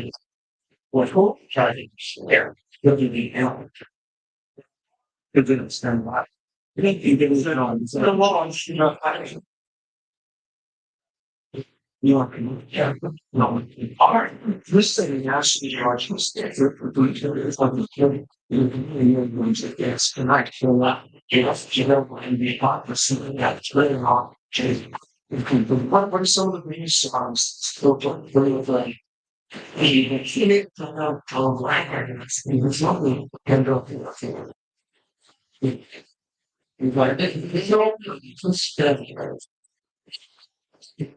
what hope charging there. You'll be the help. You'll do stand by. You can sit on the launch, you know, you are no art. This thing actually charges for doing it on the killing. You're going to get tonight. You know, and the hypocrisy that's really hard. What are some of these songs still really like? You need to know how language is only handled in the field. But it's all just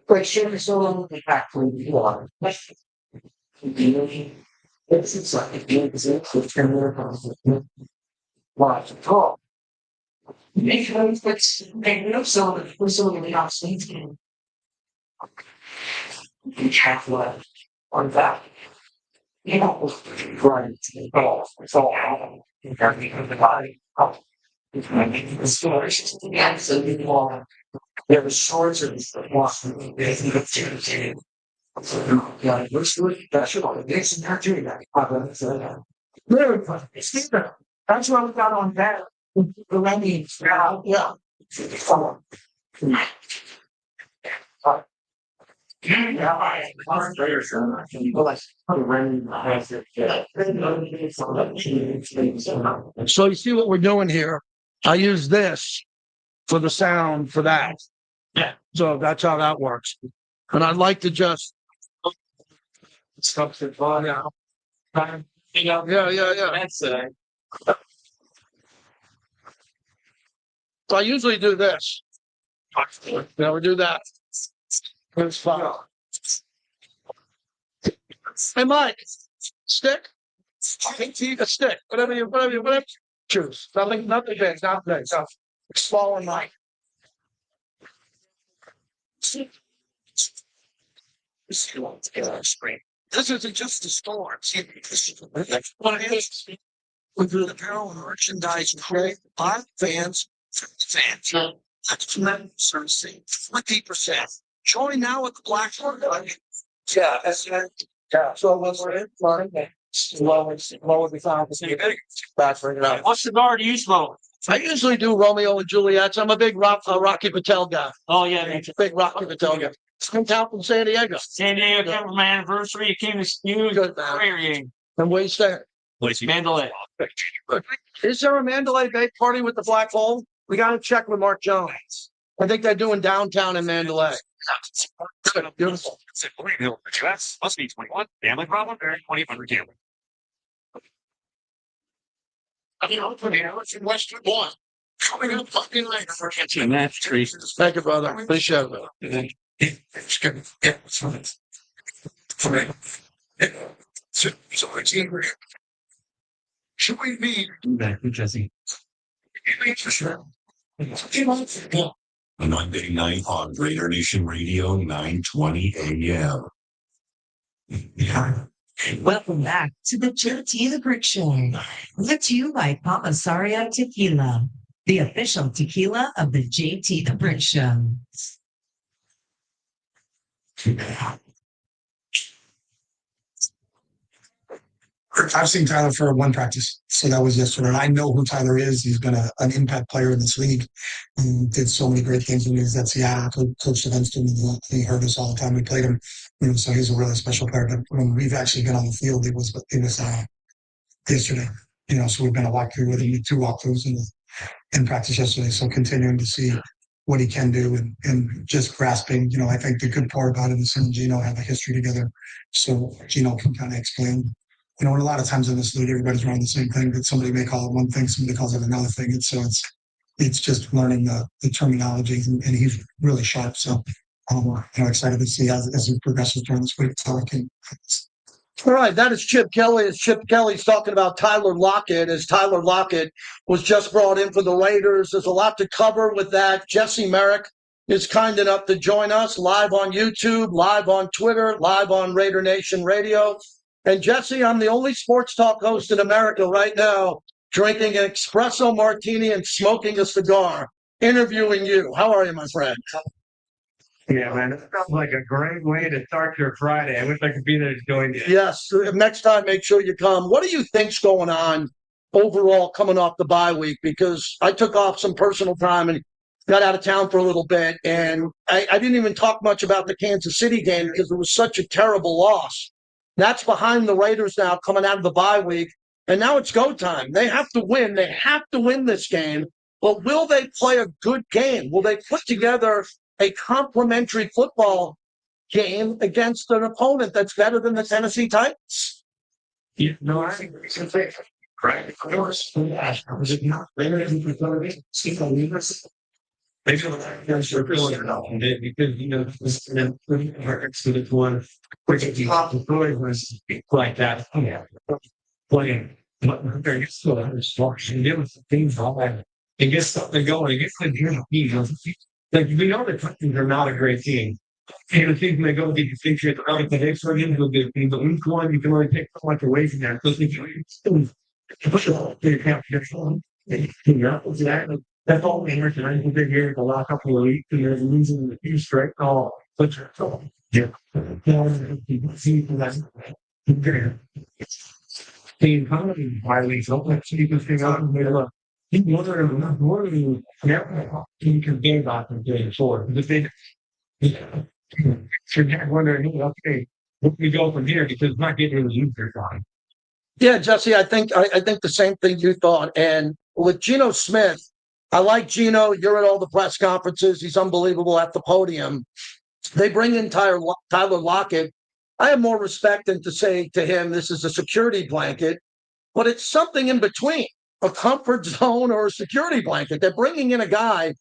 but sure, so long the factory water. It's like it gives it with watch at all. Because they know so that we're so many obstacles can have left on that. You know, right, it's all happening. Because the body, it's making the stories, and so you all there was shorts and walking. They think of two. Yeah, looks really special. It's not doing that. Very funny. That's why we got on that. The ladies, yeah. So you see what we're doing here. I use this for the sound for that. Yeah. So that's how that works. And I'd like to just Stuff that fun. yeah. That's So I usually do this. Never do that. It's fun. Hey Mike, stick? A stick. Whatever. Choose. Nothing big, not big. No. Small and light. This isn't just the storm. See, this is what it is. With the apparel and merchandise created by fans, for fans. That's not servicing 20%. Join now at the Black Horn. Yeah, that's right. Yeah. So what's it? Lower the sound. Back for it out. What cigar do you smoke? I usually do Romeo and Juliet's. I'm a big Rocky Patel guy. Oh, yeah, man. Big Rocky Patel guy. Come down from San Diego. San Diego came for my anniversary. You came to you. Good, man. Where are you? And where you staying? Mandalay. Is there a Mandalay Bay party with the Black Hole? We got to check with Mark Jones. I think they're doing downtown in Mandalay. Good, beautiful. US must be 21. Family problem? 20 gambling. I mean, I'm putting out in Western one. Coming up fucking later for catching that tree. Thank you, brother. Appreciate it. It's good. Yeah, it's fine. For me. So it's angry. Should we be? Thank you, Jesse. Monday night on Raider Nation Radio, 9:20 a.m. Welcome back to the JT the Brick Show. Brought to you by Papa Saria Tequila, the official tequila of the JT the Brick Show. I've seen Tyler for one practice, so that was yesterday. And I know who Tyler is. He's been an impact player in this league and did so many great things when he was at Seattle. Coached against him. He heard us all the time. We played him, so he's a really special player. But when we've actually been on the field, it was yesterday. So we've been a walkthrough with him, 2 walkthroughs in practice yesterday. So continuing to see what he can do and just grasping. I think the good part about it is him and Gino have a history together, so Gino can kind of explain. And a lot of times in this league, everybody's running the same thing, but somebody may call it one thing, somebody calls it another thing. And so it's just learning the terminology, and he's really sharp. So I'm excited to see as he progresses during this week. So I can. All right, that is Chip Kelly. As Chip Kelly's talking about Tyler Lockett, as Tyler Lockett was just brought in for the Raiders. There's a lot to cover with that. Jesse Merrick is kind enough to join us live on YouTube, live on Twitter, live on Raider Nation Radio. And Jesse, I'm the only sports talk host in America right now drinking an espresso martini and smoking a cigar, interviewing you. How are you, my friend? Yeah, man, it sounds like a great way to start your Friday. I wish I could be there to join you. Yes, next time, make sure you come. What do you think's going on overall coming off the bye week? Because I took off some personal time and got out of town for a little bit, and I didn't even talk much about the Kansas City game because it was such a terrible loss. That's behind the Raiders now coming out of the bye week. And now it's go time. They have to win. They have to win this game. But will they play a good game? Will they put together a complimentary football game against an opponent that's better than the Tennessee Titans? I think it's right. Of course. Was it not? They feel like they're feeling it out because this hurts to the one which is the top story was like that. Yeah, playing, but they're used to it. And give us things all that and get something going. And get the team. Like we know the Titans are not a great team. And the team they go get the Patriots out the next one into a good team, but week 1 you can only take so much away from that. So if you push it all to your camp, exactly. That's all we heard tonight. We've been here the last couple of weeks, and they're losing the 2 straight. Oh, but yeah. The economy violates all that. So you can figure out more than you can gain about from getting forward. Because they, you're wondering, okay, where do we go from here? Because it's not getting any easier time. Yeah, Jesse, I think the same thing you thought. And with Geno Smith, I like Geno. You're at all the press conferences. He's unbelievable at the podium. They bring in Tyler Lockett. I have more respect than to say to him, this is a security blanket, but it's something in between, a comfort zone or a security blanket. They're bringing in a guy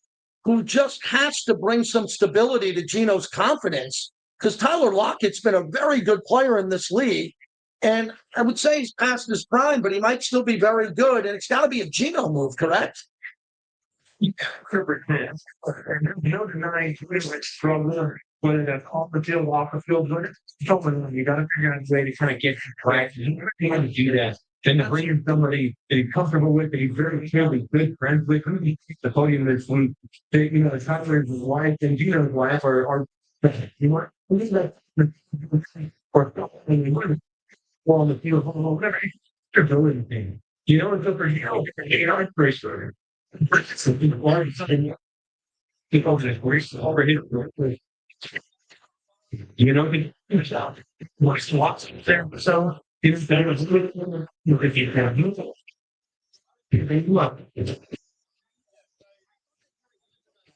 who just has to bring some stability to Geno's confidence because Tyler Lockett's been a very good player in this league. And I would say he's past his prime, but he might still be very good. And it's got to be a Geno move, correct? Herbert has. And there's no denying pretty much from there, whether that's off the field, off the field, but you got to figure out a way to kind of get him practice. You got to do that. Then to bring in somebody that he's comfortable with, that he's very clearly good friends with, who he keeps the podium this week. The Tyler's wife and Gino's wife are you know, or on the field, whatever. They're doing things. You know, it's over here. It's very sort you know, what's lots of there. So if there was if you have look,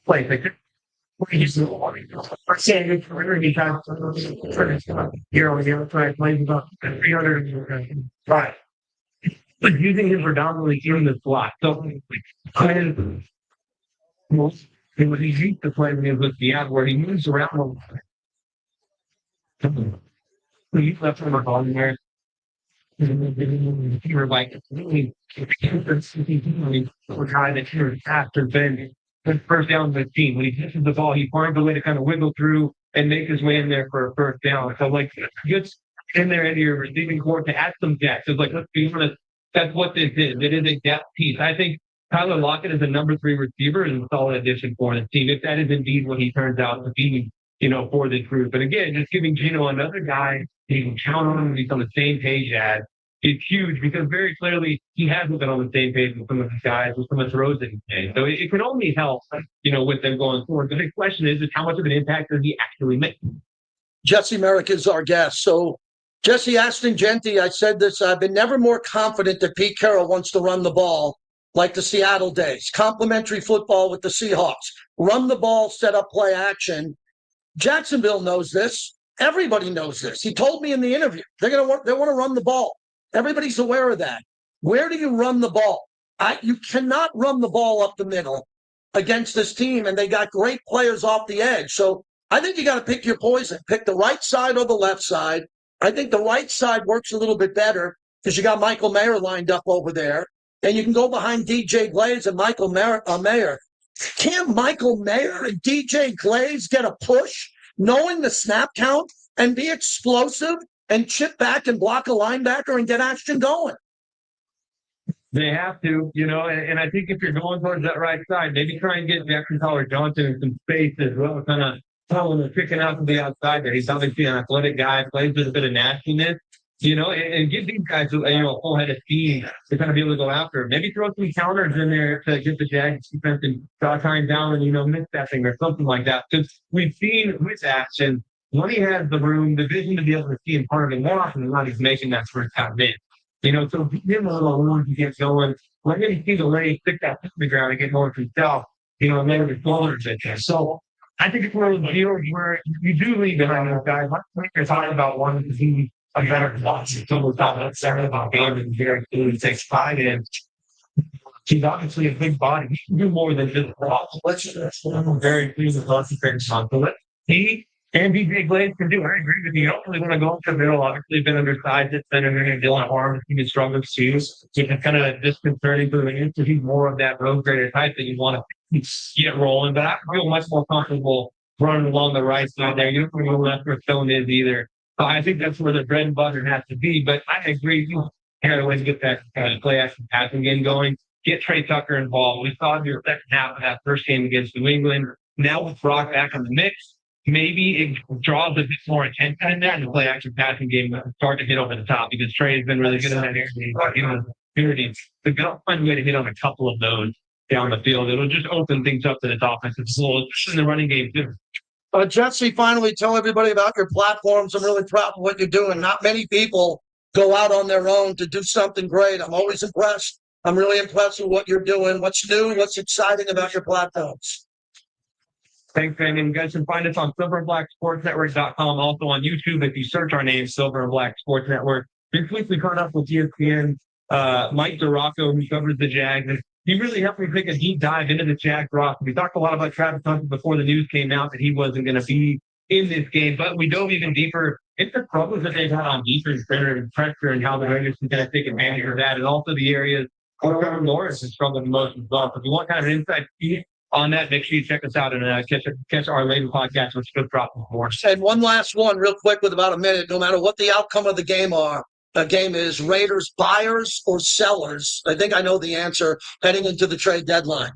like he's saying it's because here on the other side plays about 300 right. But using him predominantly in the slot. So it was easy to play when he was with Seattle, where he moves around a lot. He left him a ball in there. You were like, really, we're trying to hear faster than the first down of the team. When he catches the ball, he finds a way to kind of wiggle through and make his way in there for a first down. So, like, just in there into your receiving court to add some depth. It's like, let's be honest, that's what this is. It is a depth piece. I think Tyler Lockett as a number 3 receiver is a solid addition for the team, if that is indeed what he turns out to be, for this group. But again, just giving Geno another guy you can count on him, he's on the same page as, is huge, because very clearly he hasn't been on the same page with some of these guys, with some of the throws that he's made. So it can only help, with them going forward. The big question is how much of an impact does he actually make? Jesse Merrick is our guest. So, Jesse Astringenti, I said this, I've been never more confident that Pete Carroll wants to run the ball like the Seattle days. Complementary football with the Seahawks. Run the ball, set up play action. Jacksonville knows this. Everybody knows this. He told me in the interview, they want to run the ball. Everybody's aware of that. Where do you run the ball? You cannot run the ball up the middle against this team, and they got great players off the edge. So I think you got to pick your poison. Pick the right side or the left side. I think the right side works a little bit better because you got Michael Mayer lined up over there, and you can go behind DJ Glaze and Michael Mayer. Can Michael Mayer and DJ Glaze get a push, knowing the snap count, and be explosive and chip back and block a linebacker and get action going? They have to, and I think if you're going towards that right side, maybe try and get Jackson Johnson in some space as well, kind of telling him kicking out to the outside there. He's obviously an athletic guy, plays with a bit of nastiness, and give these guys a full head of steam to kind of be able to go after him. Maybe throw some counters in there to get the Jags defense and draw time down and, miss that thing or something like that. Because we've seen with action, when he has the room, the vision to be able to see in front of him more often than not, he's making that first time in. So give him a little room to get going. Let him see the leg, stick that to the ground and get more for himself, and maybe the shoulders at there. So I think it's one of those deals where you do leave behind those guys. You're talking about one to be a better watch. It's almost not necessarily about game and very clearly takes pride in. He's obviously a big body. He can do more than just watch. I'm very pleased with concentrating on it. He and DJ Glaze can do. I agree with you. You don't really want to go into the middle. Obviously, been undersized at center and Dylan Harmon. He can struggle too. It's kind of disconcerting for the answer. He's more of that road grader type that you want to get rolling. But I feel much more comfortable running along the right side there. You don't really know left where Stone is either. I think that's where the bread and butter has to be. But I agree. You have to get that play action passing game going. Get Trey Tucker involved. We saw your second half of that first game against New England. Now with Brock back in the mix, maybe it draws a bit more attention in there, and the play action passing game start to hit over the top because Trey has been really good in that area. But they'll find a way to hit on a couple of those down the field. It'll just open things up to this offensive floor in the running game too. Jesse, finally tell everybody about your platforms. I'm really proud of what you're doing. Not many people go out on their own to do something great. I'm always impressed. I'm really impressed with what you're doing. What's new? What's exciting about your platforms? Thanks, man. And you guys can find us on silverandblacksportsnetwork.com. Also on YouTube, if you search our name, Silver and Black Sports Network. This week we caught up with ESPN, Mike DeRocco, who covers the Jags. And he really helped me take a deep dive into the Jags roster. We talked a lot about Travis Hunter before the news came out that he wasn't going to be in this game, but we dove even deeper into the problems that they've had on defense, better and pressure, and how the Raiders can kind of take advantage of that, and also the areas where Trevor Lawrence is struggling the most as well. So if you want kind of an inside view on that, make sure you check us out and catch our latest podcast, which should drop more. And one last one, real quick, with about a minute. No matter what the outcome of the game is, Raiders buyers or sellers. I think I know the answer heading into the trade deadline.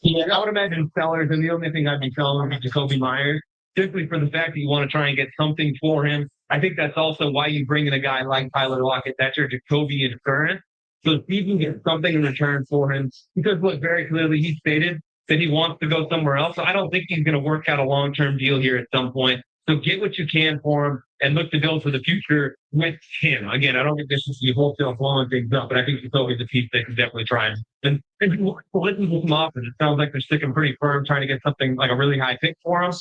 Yeah, I would imagine sellers, and the only thing I'd be selling would be Jacoby Myers, simply for the fact that you want to try and get something for him. I think that's also why you bring in a guy like Tyler Lockett. That's your Jacoby insurance. So if you can get something in return for him, because look, very clearly he stated that he wants to go somewhere else. So I don't think he's going to work out a long-term deal here at some point. So get what you can for him and look to build for the future with him. Again, I don't think this is the wholesale blowing things up, but I think Jacoby's a piece they can definitely try and listen to some offers. It sounds like they're sticking pretty firm, trying to get something like a really high pick for him.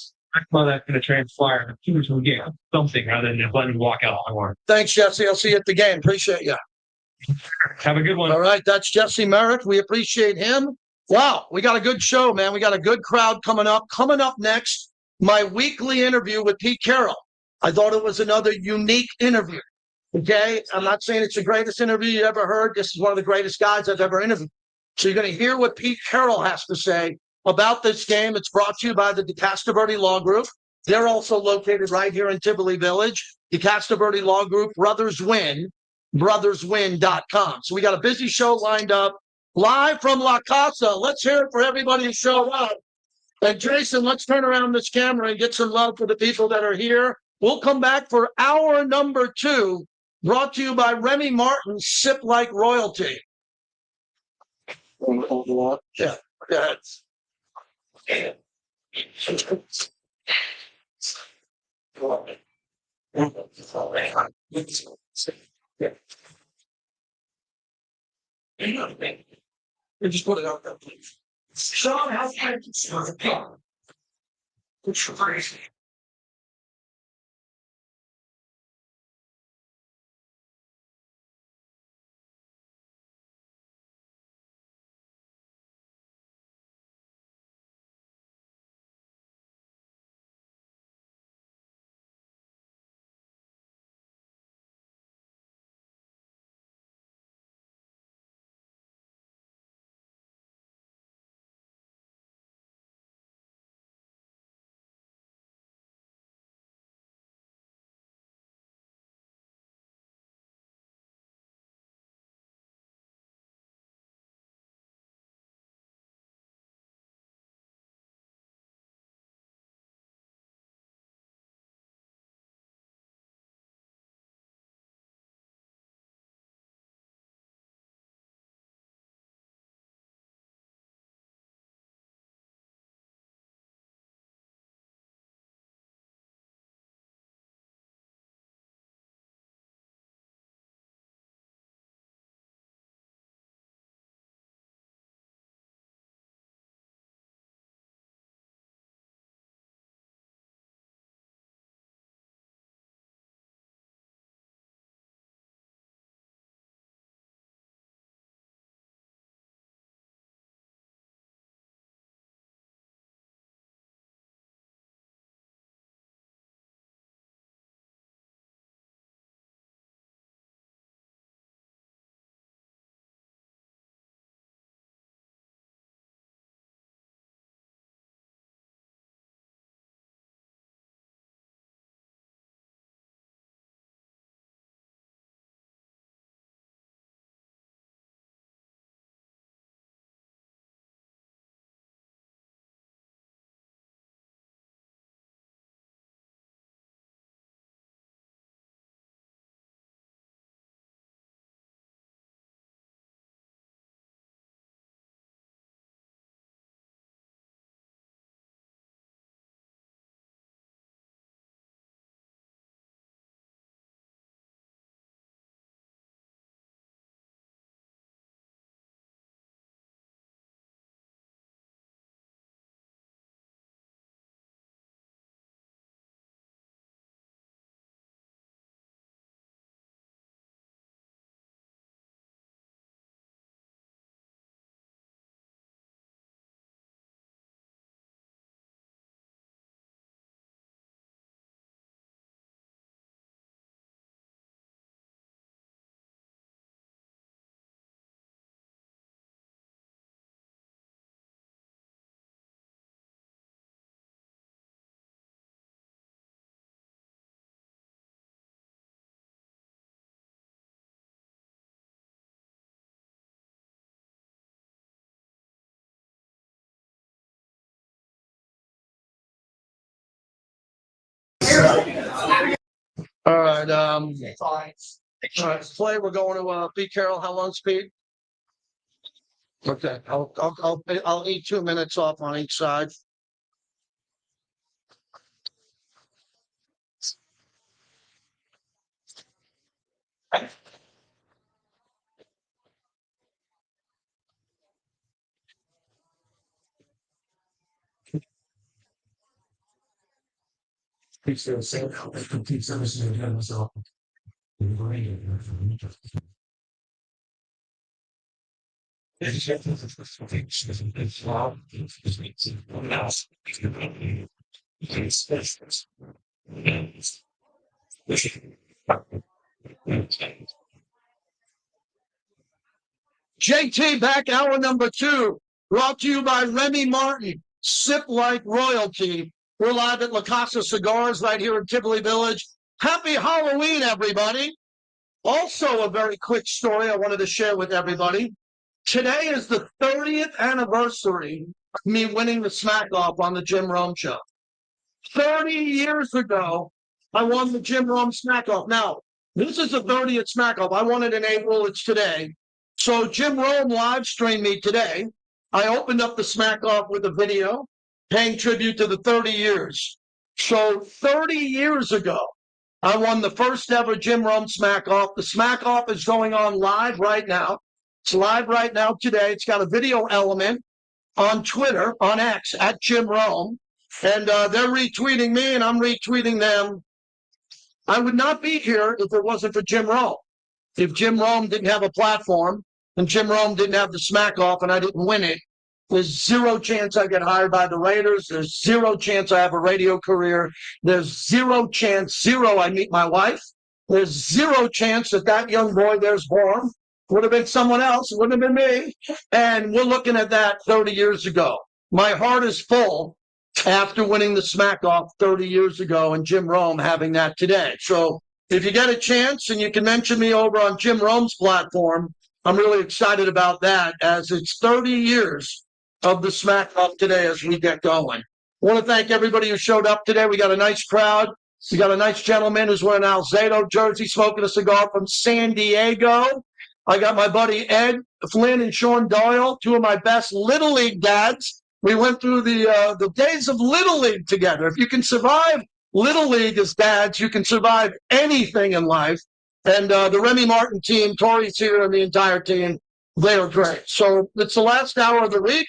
Well, that's going to transpire. The teams will get something rather than just letting him walk out on one. Thanks, Jesse. I'll see you at the game. Appreciate you. Have a good one. All right, that's Jesse Merrick. We appreciate him. Wow, we got a good show, man. We got a good crowd coming up. Coming up next, my weekly interview with Pete Carroll. I thought it was another unique interview. Okay, I'm not saying it's the greatest interview you ever heard. This is one of the greatest guys I've ever interviewed. So you're going to hear what Pete Carroll has to say about this game. It's brought to you by the DeCastroverde Law Group. They're also located right here in Tivoli Village. DeCastroverde Law Group, Brothers Win, brotherswin.com. So we got a busy show lined up live from La Casa. Let's hear it for everybody who showed up. And Jason, let's turn around this camera and get some love for the people that are here. We'll come back for hour number 2, brought to you by Remy Martin, Sip Like Royalty. Yeah, go ahead. You just put it out there, please. Sean, how's it's crazy. All right. All right. Play. We're going to Pete Carroll. How long, Speed? Okay. I'll eat 2 minutes off on each side. JT back hour number 2, brought to you by Remy Martin. Sip like royalty. We're live at La Casa Cigars right here in Tivoli Village. Happy Halloween, everybody. Also, a very quick story I wanted to share with everybody. Today is the 30th anniversary of me winning the Smack Off on the Jim Rome Show. 30 years ago, I won the Jim Rome Smack Off. Now, this is the 30th Smack Off. I won it in April. It's today. So Jim Rome live streamed me today. I opened up the Smack Off with a video paying tribute to the 30 years. So 30 years ago, I won the first ever Jim Rome Smack Off. The Smack Off is going on live right now. It's live right now today. It's got a video element on Twitter, on X, at Jim Rome. And they're retweeting me and I'm retweeting them. I would not be here if it wasn't for Jim Rome. If Jim Rome didn't have a platform and Jim Rome didn't have the Smack Off and I didn't win it, there's zero chance I get hired by the Raiders. There's zero chance I have a radio career. There's zero chance, I meet my wife. There's zero chance that young boy there's born would have been someone else. It wouldn't have been me. And we're looking at that 30 years ago. My heart is full after winning the Smack Off 30 years ago and Jim Rome having that today. So if you get a chance and you can mention me over on Jim Rome's platform, I'm really excited about that as it's 30 years of the Smack Off today as we get going. I want to thank everybody who showed up today. We got a nice crowd. We got a nice gentleman who's wearing an Alzado jersey, smoking a cigar from San Diego. I got my buddy Ed Flynn and Sean Doyle, two of my best Little League dads. We went through the days of Little League together. If you can survive Little League as dads, you can survive anything in life. And the Remy Martin team, Tori's here, and the entire team, they are great. So it's the last hour of the week.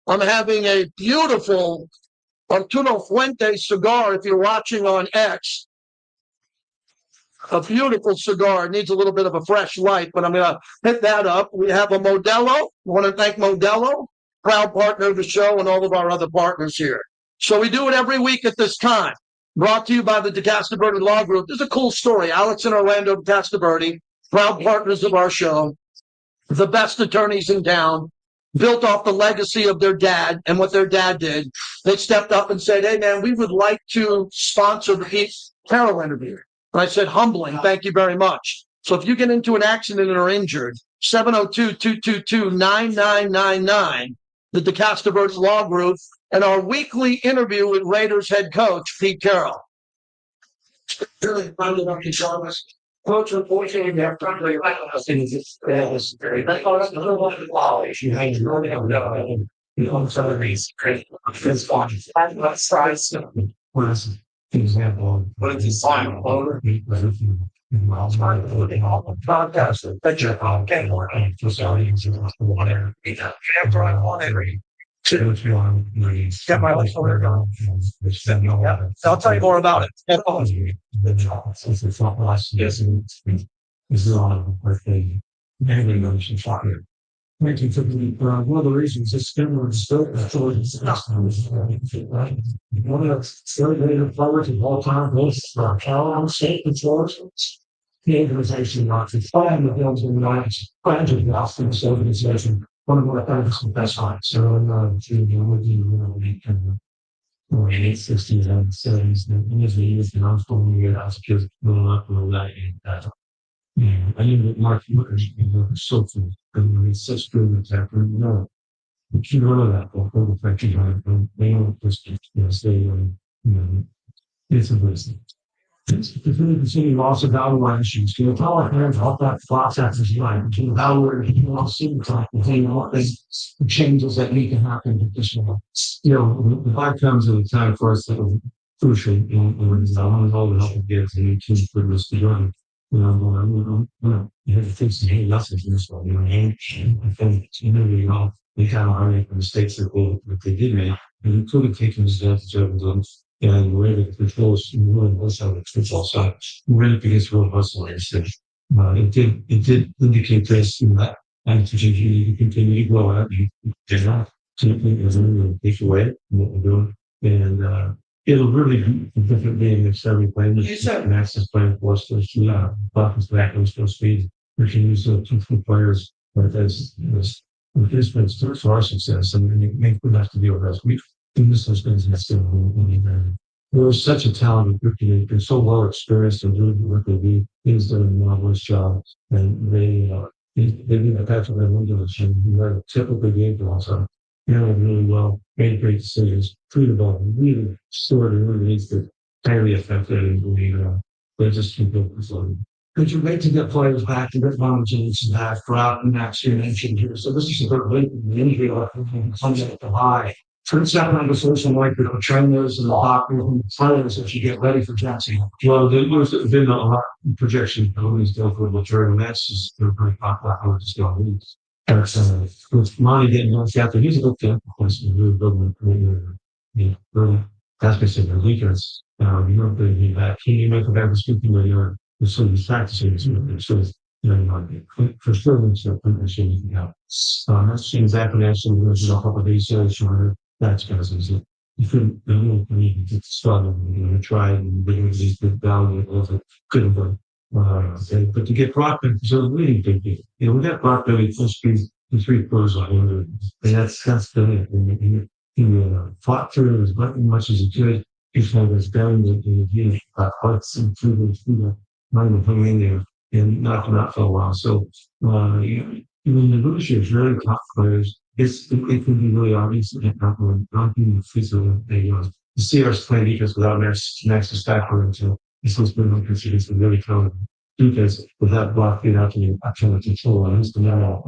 I'm having a beautiful Arturo Fuente cigar, if you're watching on X. A beautiful cigar. It needs a little bit of a fresh light, but I'm going to hit that up. We have a Modelo. I want to thank Modelo, proud partner of the show, and all of our other partners here. So we do it every week at this time. Brought to you by the DeCastaberti Law Group. There's a cool story. Alex and Orlando DeCastaberti, proud partners of our show, the best attorneys in town, built off the legacy of their dad and what their dad did. They stepped up and said, hey, man, we would like to sponsor the Pete Carroll interview. And I said, humbling, thank you very much. So if you get into an accident and are injured, 702-222-9999, the DeCastaberti Law Group, and our weekly interview with Raiders head coach, Pete Carroll. Coach, unfortunately, they're probably like us in this. That's a little bit of knowledge. You hang your own some of these great. That's fine. Let's try something. Example. What if you sign over? Podcast. That's your podcast. After I want it. Get my life over there. Yeah, I'll tell you more about it. One of the reasons this stimmer is still one of the third powers of all time, most power state controls. The organization not to find the bills in the lines, plans of the Austin's organization, one of our things with best lines. So, with you, in the 60s and 70s, and as we used in hospital, we had as kids growing up and all that. And I knew that Mark Lucas was so cool. And he's such good example. No, you know that before the fact they don't just stay, it's a blessing. Continue loss of valuations, to tell our parents all that process is like, to evaluate, you know, see what things, changes that need to happen to this one. You know, the hard comes at a time for us that was crucial, and I want all the help we get to need to put this together. You have to take some hey lessons in this one, and I think, you know, they kind of make the mistakes that they did make, and including taking advantage of them and we're able to control really most of the football side. We're in against real hustle and stuff. It did indicate this and that and to continue to grow out. You did not simply as a take away from what we're doing. And it'll really be a different game next time we play. And access playing for us to buttons back and still speed. We can use the two players, but as this been for our success and it may good enough to deal with us. We this has been there was such a talented group. They're so well experienced and doing what they do. He's done a marvelous job, and they did the best of their windows. And he had a typical game for us. Handled really well, made great decisions, threw the ball really short and really needs to highly effective and they just keep it flowing. Could you wait to get players back to get mountains back throughout the next year mentioned here? So this is a good way to injury comes at the high. Turns out conversation like the trainers and the doctors and the players as you get ready for Jackson. Well, there's been a lot of projection for these go for material matches. They're very popular. How to still lose. With money getting knocked out there, he's a good thing. Of course, really building really that's basically the weakness. You don't really need that. Can you make a better speaking where you're sort of practicing? So, for sure, it's a partnership you can have. That's exactly actually there's a couple of days shorter. That's because you couldn't need to start and try and bring these good value of it. Couldn't go. But to get Brockman is a really big deal. You know, we got Brockman in full speed in 3 quarters of and that's the he fought through as much as he could. He kind of was down in the parts and through the not even coming in there and knocked him out for a while. So even the leadership is really top players. It can be really obvious that not being physical. You see us play defense without next tackler until this was been considered to really come defense without blocking out to the actual control. And it's the matter of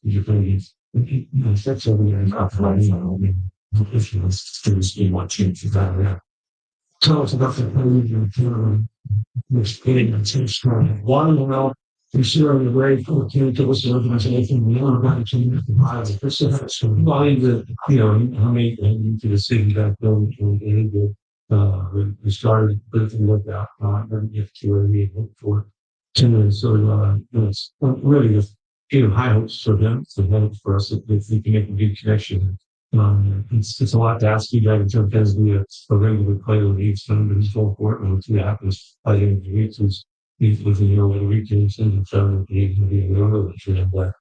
you're playing that's over there. Not running. If you scheme what changes that. Tell us about the getting attention. One, considering the way for to listen to organization, we don't have to change the vibe. This is body that, how many into the city that building really good. We started with look out, and if to where we look for. And so, it's really high hopes for them, for us if we can make a good connection. It's a lot to ask you guys in terms of a regular player with each time, but he's so important to happens by the end of the week. He's looking over the weekends and so he's going to be a little bit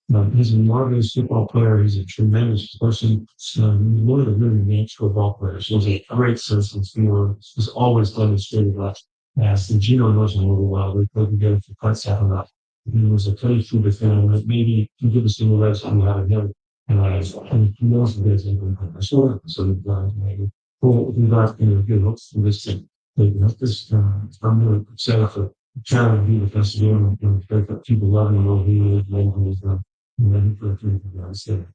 but he's a marvelous football player. He's a tremendous person. He's one of the really natural ball players. He has a great sense of humor. He's always demonstrated that. As the Gino knows him really well. We played together for quite some time. He was a place through the film that maybe he give us a little less on how to him. And he knows the business and so maybe we got good hopes for this thing. This I'm really excited for trying to be the best game and people loving him over here and then for the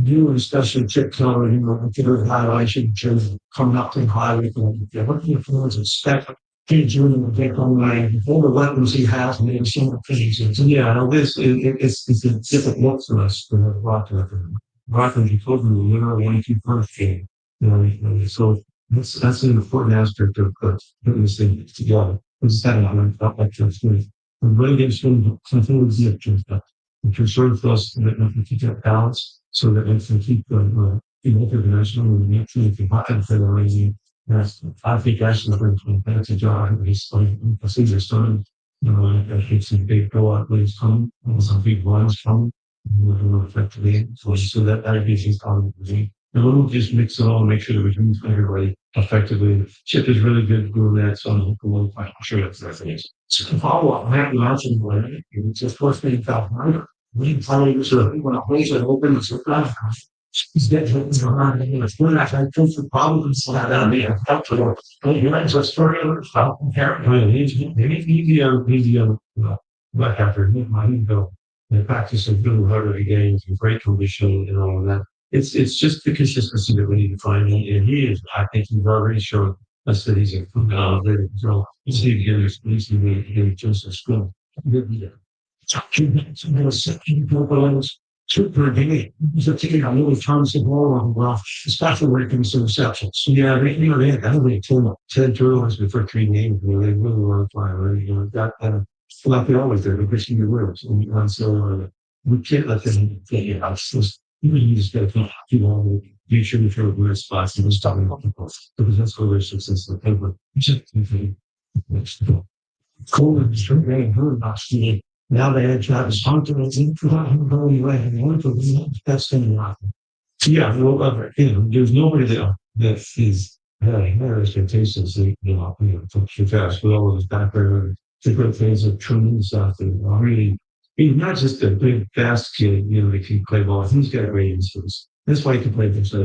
you especially check color, consider highlighting terms of coming up to highlight what the influence of spec kids doing the take online, all the weapons he has and they've seen the things. So it's a different look for us for the Rocker you told me you never want to keep first game. So that's an important aspect of putting this thing together. It's that not like this. And really gives them something to give to them. And concerned for us that we keep that balance so that we can keep international and make sure we can happen for the raising. I think actually brings me back to John. He's like, I see your son, I think some big go out ways coming, some big lines coming, effectively. So that gives you confidence. And we'll just mix it all and make sure that we can everybody effectively. Chip is really good doing that, so I'm sure that's the case. So the follow-up, I have to mention it's just first thing felt right. We finally sort of when a place is open, it's He's getting around. When I took the problems that I mean, you might just further stop comparing. He's what happened? My ego. The practice of doing harder games and great conditioning and all of that. It's just the consistency that we need to find, and he is. I think he's already shown us that he's a very so. He's getting his just a school. Super game. He's a team that really turns the ball on well, especially when it comes to receptions. So, yeah, they had only 10 turnovers before 3 games. They really want to play. Right? That like they always do, they're pushing the rules. And so we can't let them get it out. You just got to keep on make sure you throw good spots and just talking about people because that's where their success is. Coleman is very hurt last year. Now they had Travis Hunter and going away and one for the best thing in life. Yeah, well, there's nobody that is having their expectations. For fast with all of his background, the good things of tremendous stuff. And really, he's not just a big, fast kid, that can play ball. He's got great instincts. That's why he can play for so.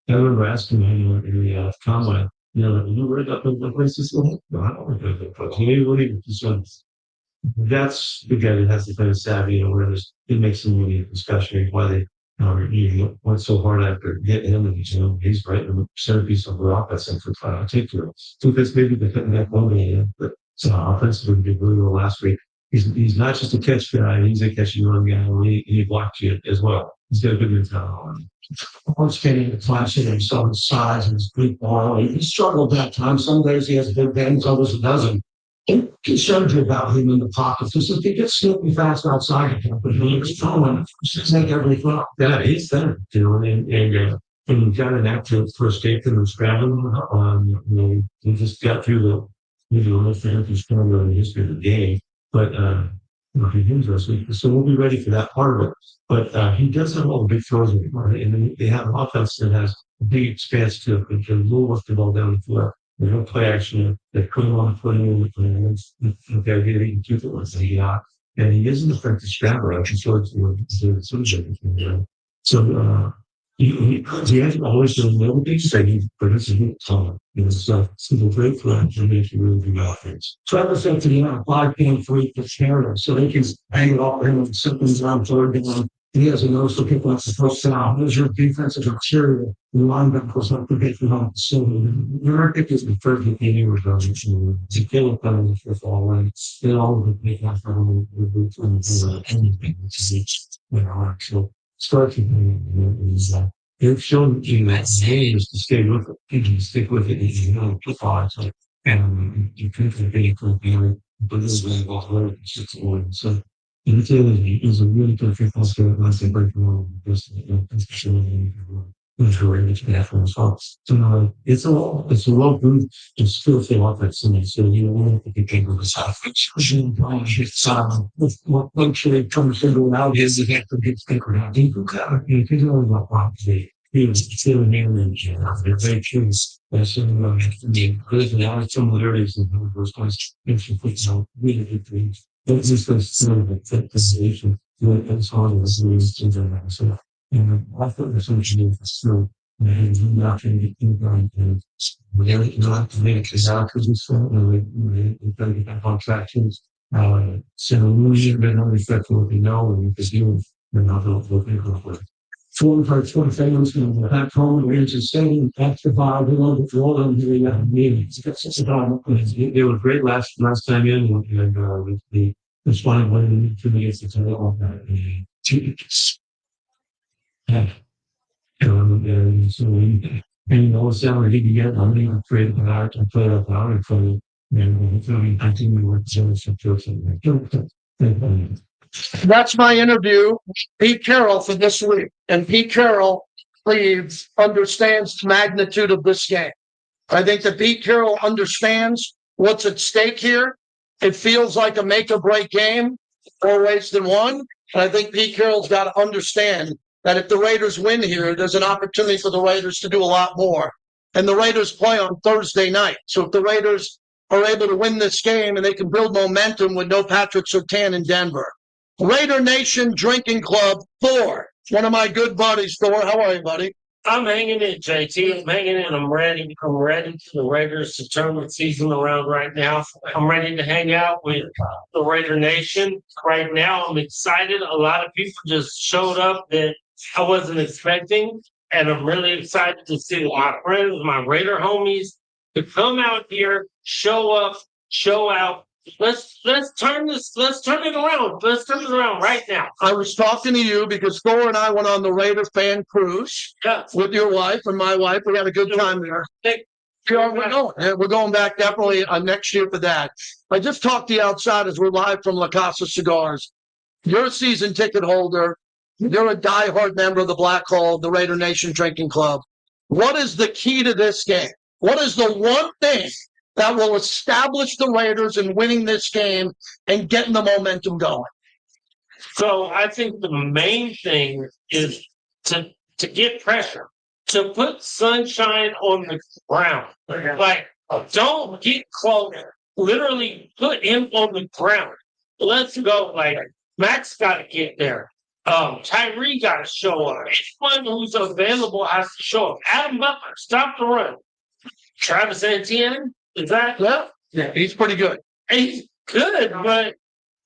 I remember asking him in the combine, you read up in the places. No, I don't remember the place. That's the guy that has the kind of savvy, where it makes him really especially why they went so hard after getting him. And he's right in the centerpiece of the offense and for particular. So that's maybe the thing that motivated, but so offensively did really well last week. He's not just a catch guy; he's a catch you guy. He blocked you as well. He's got a good mentality. Once getting the flash and saw his size and his big ball. He struggled that time. Some days he has big games, others he doesn't. It concerned you about him in the pocket because if he gets sneaky fast outside of him, but he looks throwing, just make everything up. Yeah, he's there, and he got an active first game and scrambling. He just got through the most he's stronger in the history of the game. But he wins us, so we'll be ready for that part of it. But he does have all the big throws, and then they have an offense that has a big expanse to it. They can move the ball down the floor. They don't play action. They put him on the footing. They're getting keep it with and he is an effective scrambler. I can show it to you. So he hasn't always done a little big thing, but it's a good time. So it's a great plan to make you really good offense. So I was saying to 5.3 for Canada, so they can hang it off him and simply down third down. He has a nose to pick up the first down. Those are defensive interior. The linebackers have to get them on. So the market is the first thing he was done. To kill it on the first all right. They all would make that from anything to reach. So starting is they've shown you that is to stay with it. You can stick with it and keep on. So and you can be but this is really all so is a really good football player. Once they break the law, just enjoy it results. So it's a well good, it's skillful offense. And so want to get of the south. What actually comes into now is the get to get thicker. You can only about property. He was still an alien. They're very curious. There's some good now similarities in those points. Really good things. It's just a sort of a solution to it. It's hard as it is to do that. So, I thought the solution is still nothing to think about. And really, not to make it out because it's we're going to get contractions. So, we should have been only respectful of and because you're not looking for it. 20 fans back home, we're just staying after 5, for all of the meetings. They were great last time in, and the one when to me is the title of 2 weeks. And so it's down to get I'm being afraid of art and play up out and play and continue with the That's my interview, Pete Carroll, for this week. And Pete Carroll, please, understands the magnitude of this game. I think that Pete Carroll understands what's at stake here. It feels like a make or break game, 4 ways than one. And I think Pete Carroll's got to understand that if the Raiders win here, there's an opportunity for the Raiders to do a lot more. And the Raiders play on Thursday night. So if the Raiders are able to win this game and they can build momentum with no Patrick Surtain in Denver. Raider Nation Drinking Club 4. one of my good buddies, Thor. How are you, buddy? I'm hanging in, JT. I'm hanging in. I'm ready. I'm ready for the Raiders to turn the season around right now. I'm ready to hang out with the Raider Nation right now. I'm excited. A lot of people just showed up that I wasn't expecting. And I'm really excited to see my friends, my Raider homies, to come out here, show up, show out. Let's turn it around. Let's turn it around right now. I was talking to you because Thor and I went on the Raider fan cruise Yeah. with your wife and my wife. We had a good time there. We're going back definitely next year for that. I just talked to the outsiders. We're live from La Casa Cigars. You're a season ticket holder. You're a diehard member of the Black Hole, the Raider Nation Drinking Club. What is the key to this game? What is the one thing that will establish the Raiders in winning this game and getting the momentum going? So I think the main thing is to get pressure, to put sunshine on the ground. Like, don't get close. Literally put him on the ground. Let's go. Like, Max got to get there. Tyree got to show up. Anyone who's available has to show up. Adam Butler, stop the run. Travis Etienne, is that? Yeah, he's pretty good. He's good, but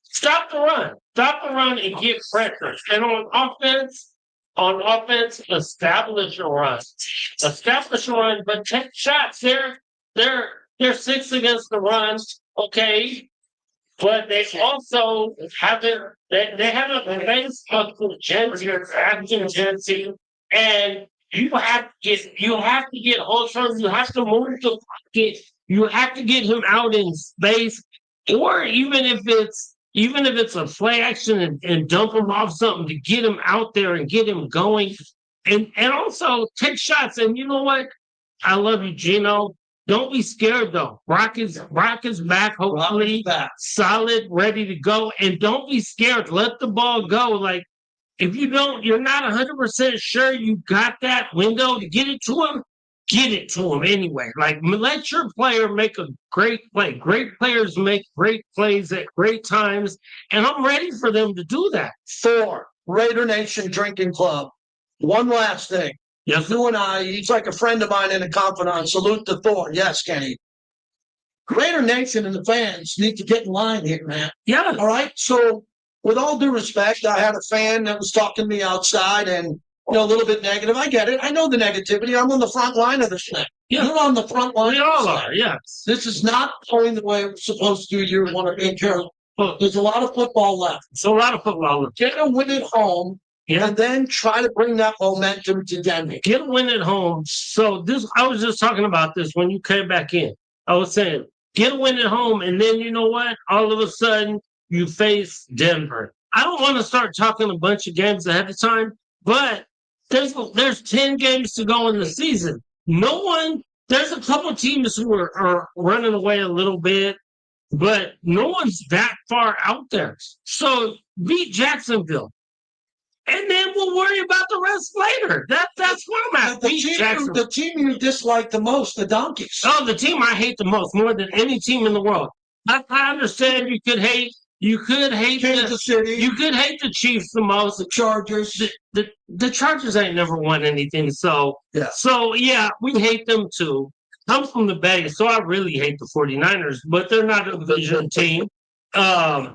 stop the run. Stop the run and get pressure. And on offense, establish a run. Establish a run, but take shots. They're 6 against the run, okay. But they also haven't faced up to urgency, and you have to get Holstrom. You have to move the pocket. You have to get him out in space, or even if it's a play action and dump him off something to get him out there and get him going, and also take shots. And you know what? I love you, Gino. Don't be scared though. Brock is back, hopefully solid, ready to go. And don't be scared. Let the ball go. Like, if you're not 100% sure you got that window to get it to him anyway. Like, let your player make a great play. Great players make great plays at great times, and I'm ready for them to do that. Thor, Raider Nation Drinking Club. One last thing. Yes, You and I, he's like a friend of mine and a confidant. Salute to Thor. Yes, Kenny. Raider Nation and the fans need to get in line here, man. yeah. All right. So, with all due respect, I had a fan that was talking to me outside and, a little bit negative. I get it. I know the negativity. I'm on the front line of this thing. Yeah. You're on the front line. We all are. Yes. This is not going the way it's supposed to. You want to be careful. There's a lot of football left. It's a lot of football left. Get a win at home. Yeah. And then try to bring that momentum to Denver. Get a win at home. So I was just talking about this when you came back in. I was saying, get a win at home, and then you know what? All of a sudden, you face Denver. I don't want to start talking a bunch of games ahead of time, but there's 10 games to go in the season. There's a couple teams who are running away a little bit, but no one's that far out there. So beat Jacksonville. And then we'll worry about the rest later. That's where I'm at. The team you dislike the most, the Donkeys. Oh, the team I hate the most, more than any team in the world. I understand you could hate Kansas City. You could hate the Chiefs the most. The Chargers. The Chargers ain't never won anything. So yeah, we hate them too. I'm from the Bay, so I really hate the 49ers, but they're not a division team. I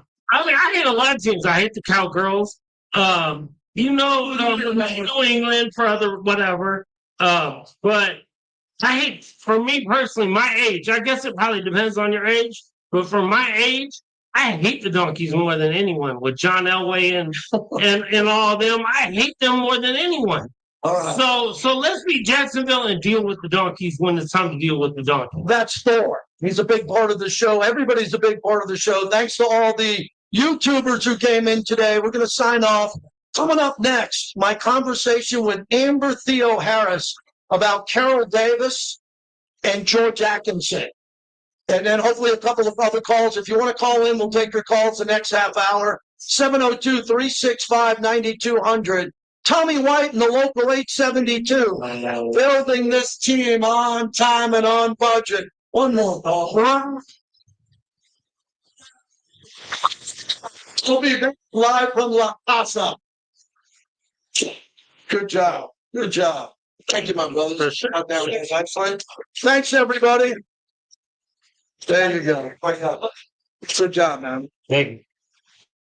hate a lot of teams. I hate the Cowgirls. New England for other whatever. But I hate, for me personally, my age. I guess it probably depends on your age, but for my age, I hate the Donkeys more than anyone. With John Elway and all of them, I hate them more than anyone. All right. So let's beat Jacksonville and deal with the Donkeys when it's time to deal with the Donkeys. That's Thor. He's a big part of the show. Everybody's a big part of the show. Thanks to all the YouTubers who came in today. We're going to sign off. Coming up next, my conversation with Amber Theo Harris about Carol Davis and George Atkinson. And then hopefully a couple of other calls. If you want to call in, we'll take your calls the next half hour. 702-365-9200. Tommy White and the local 872. Building this team on time and on budget. One more call. We'll be back live from La Casa. Good job. Good job. Thank you, my brothers. Out there, excellent. Thanks, everybody. There you go. Good job, man. Thank you.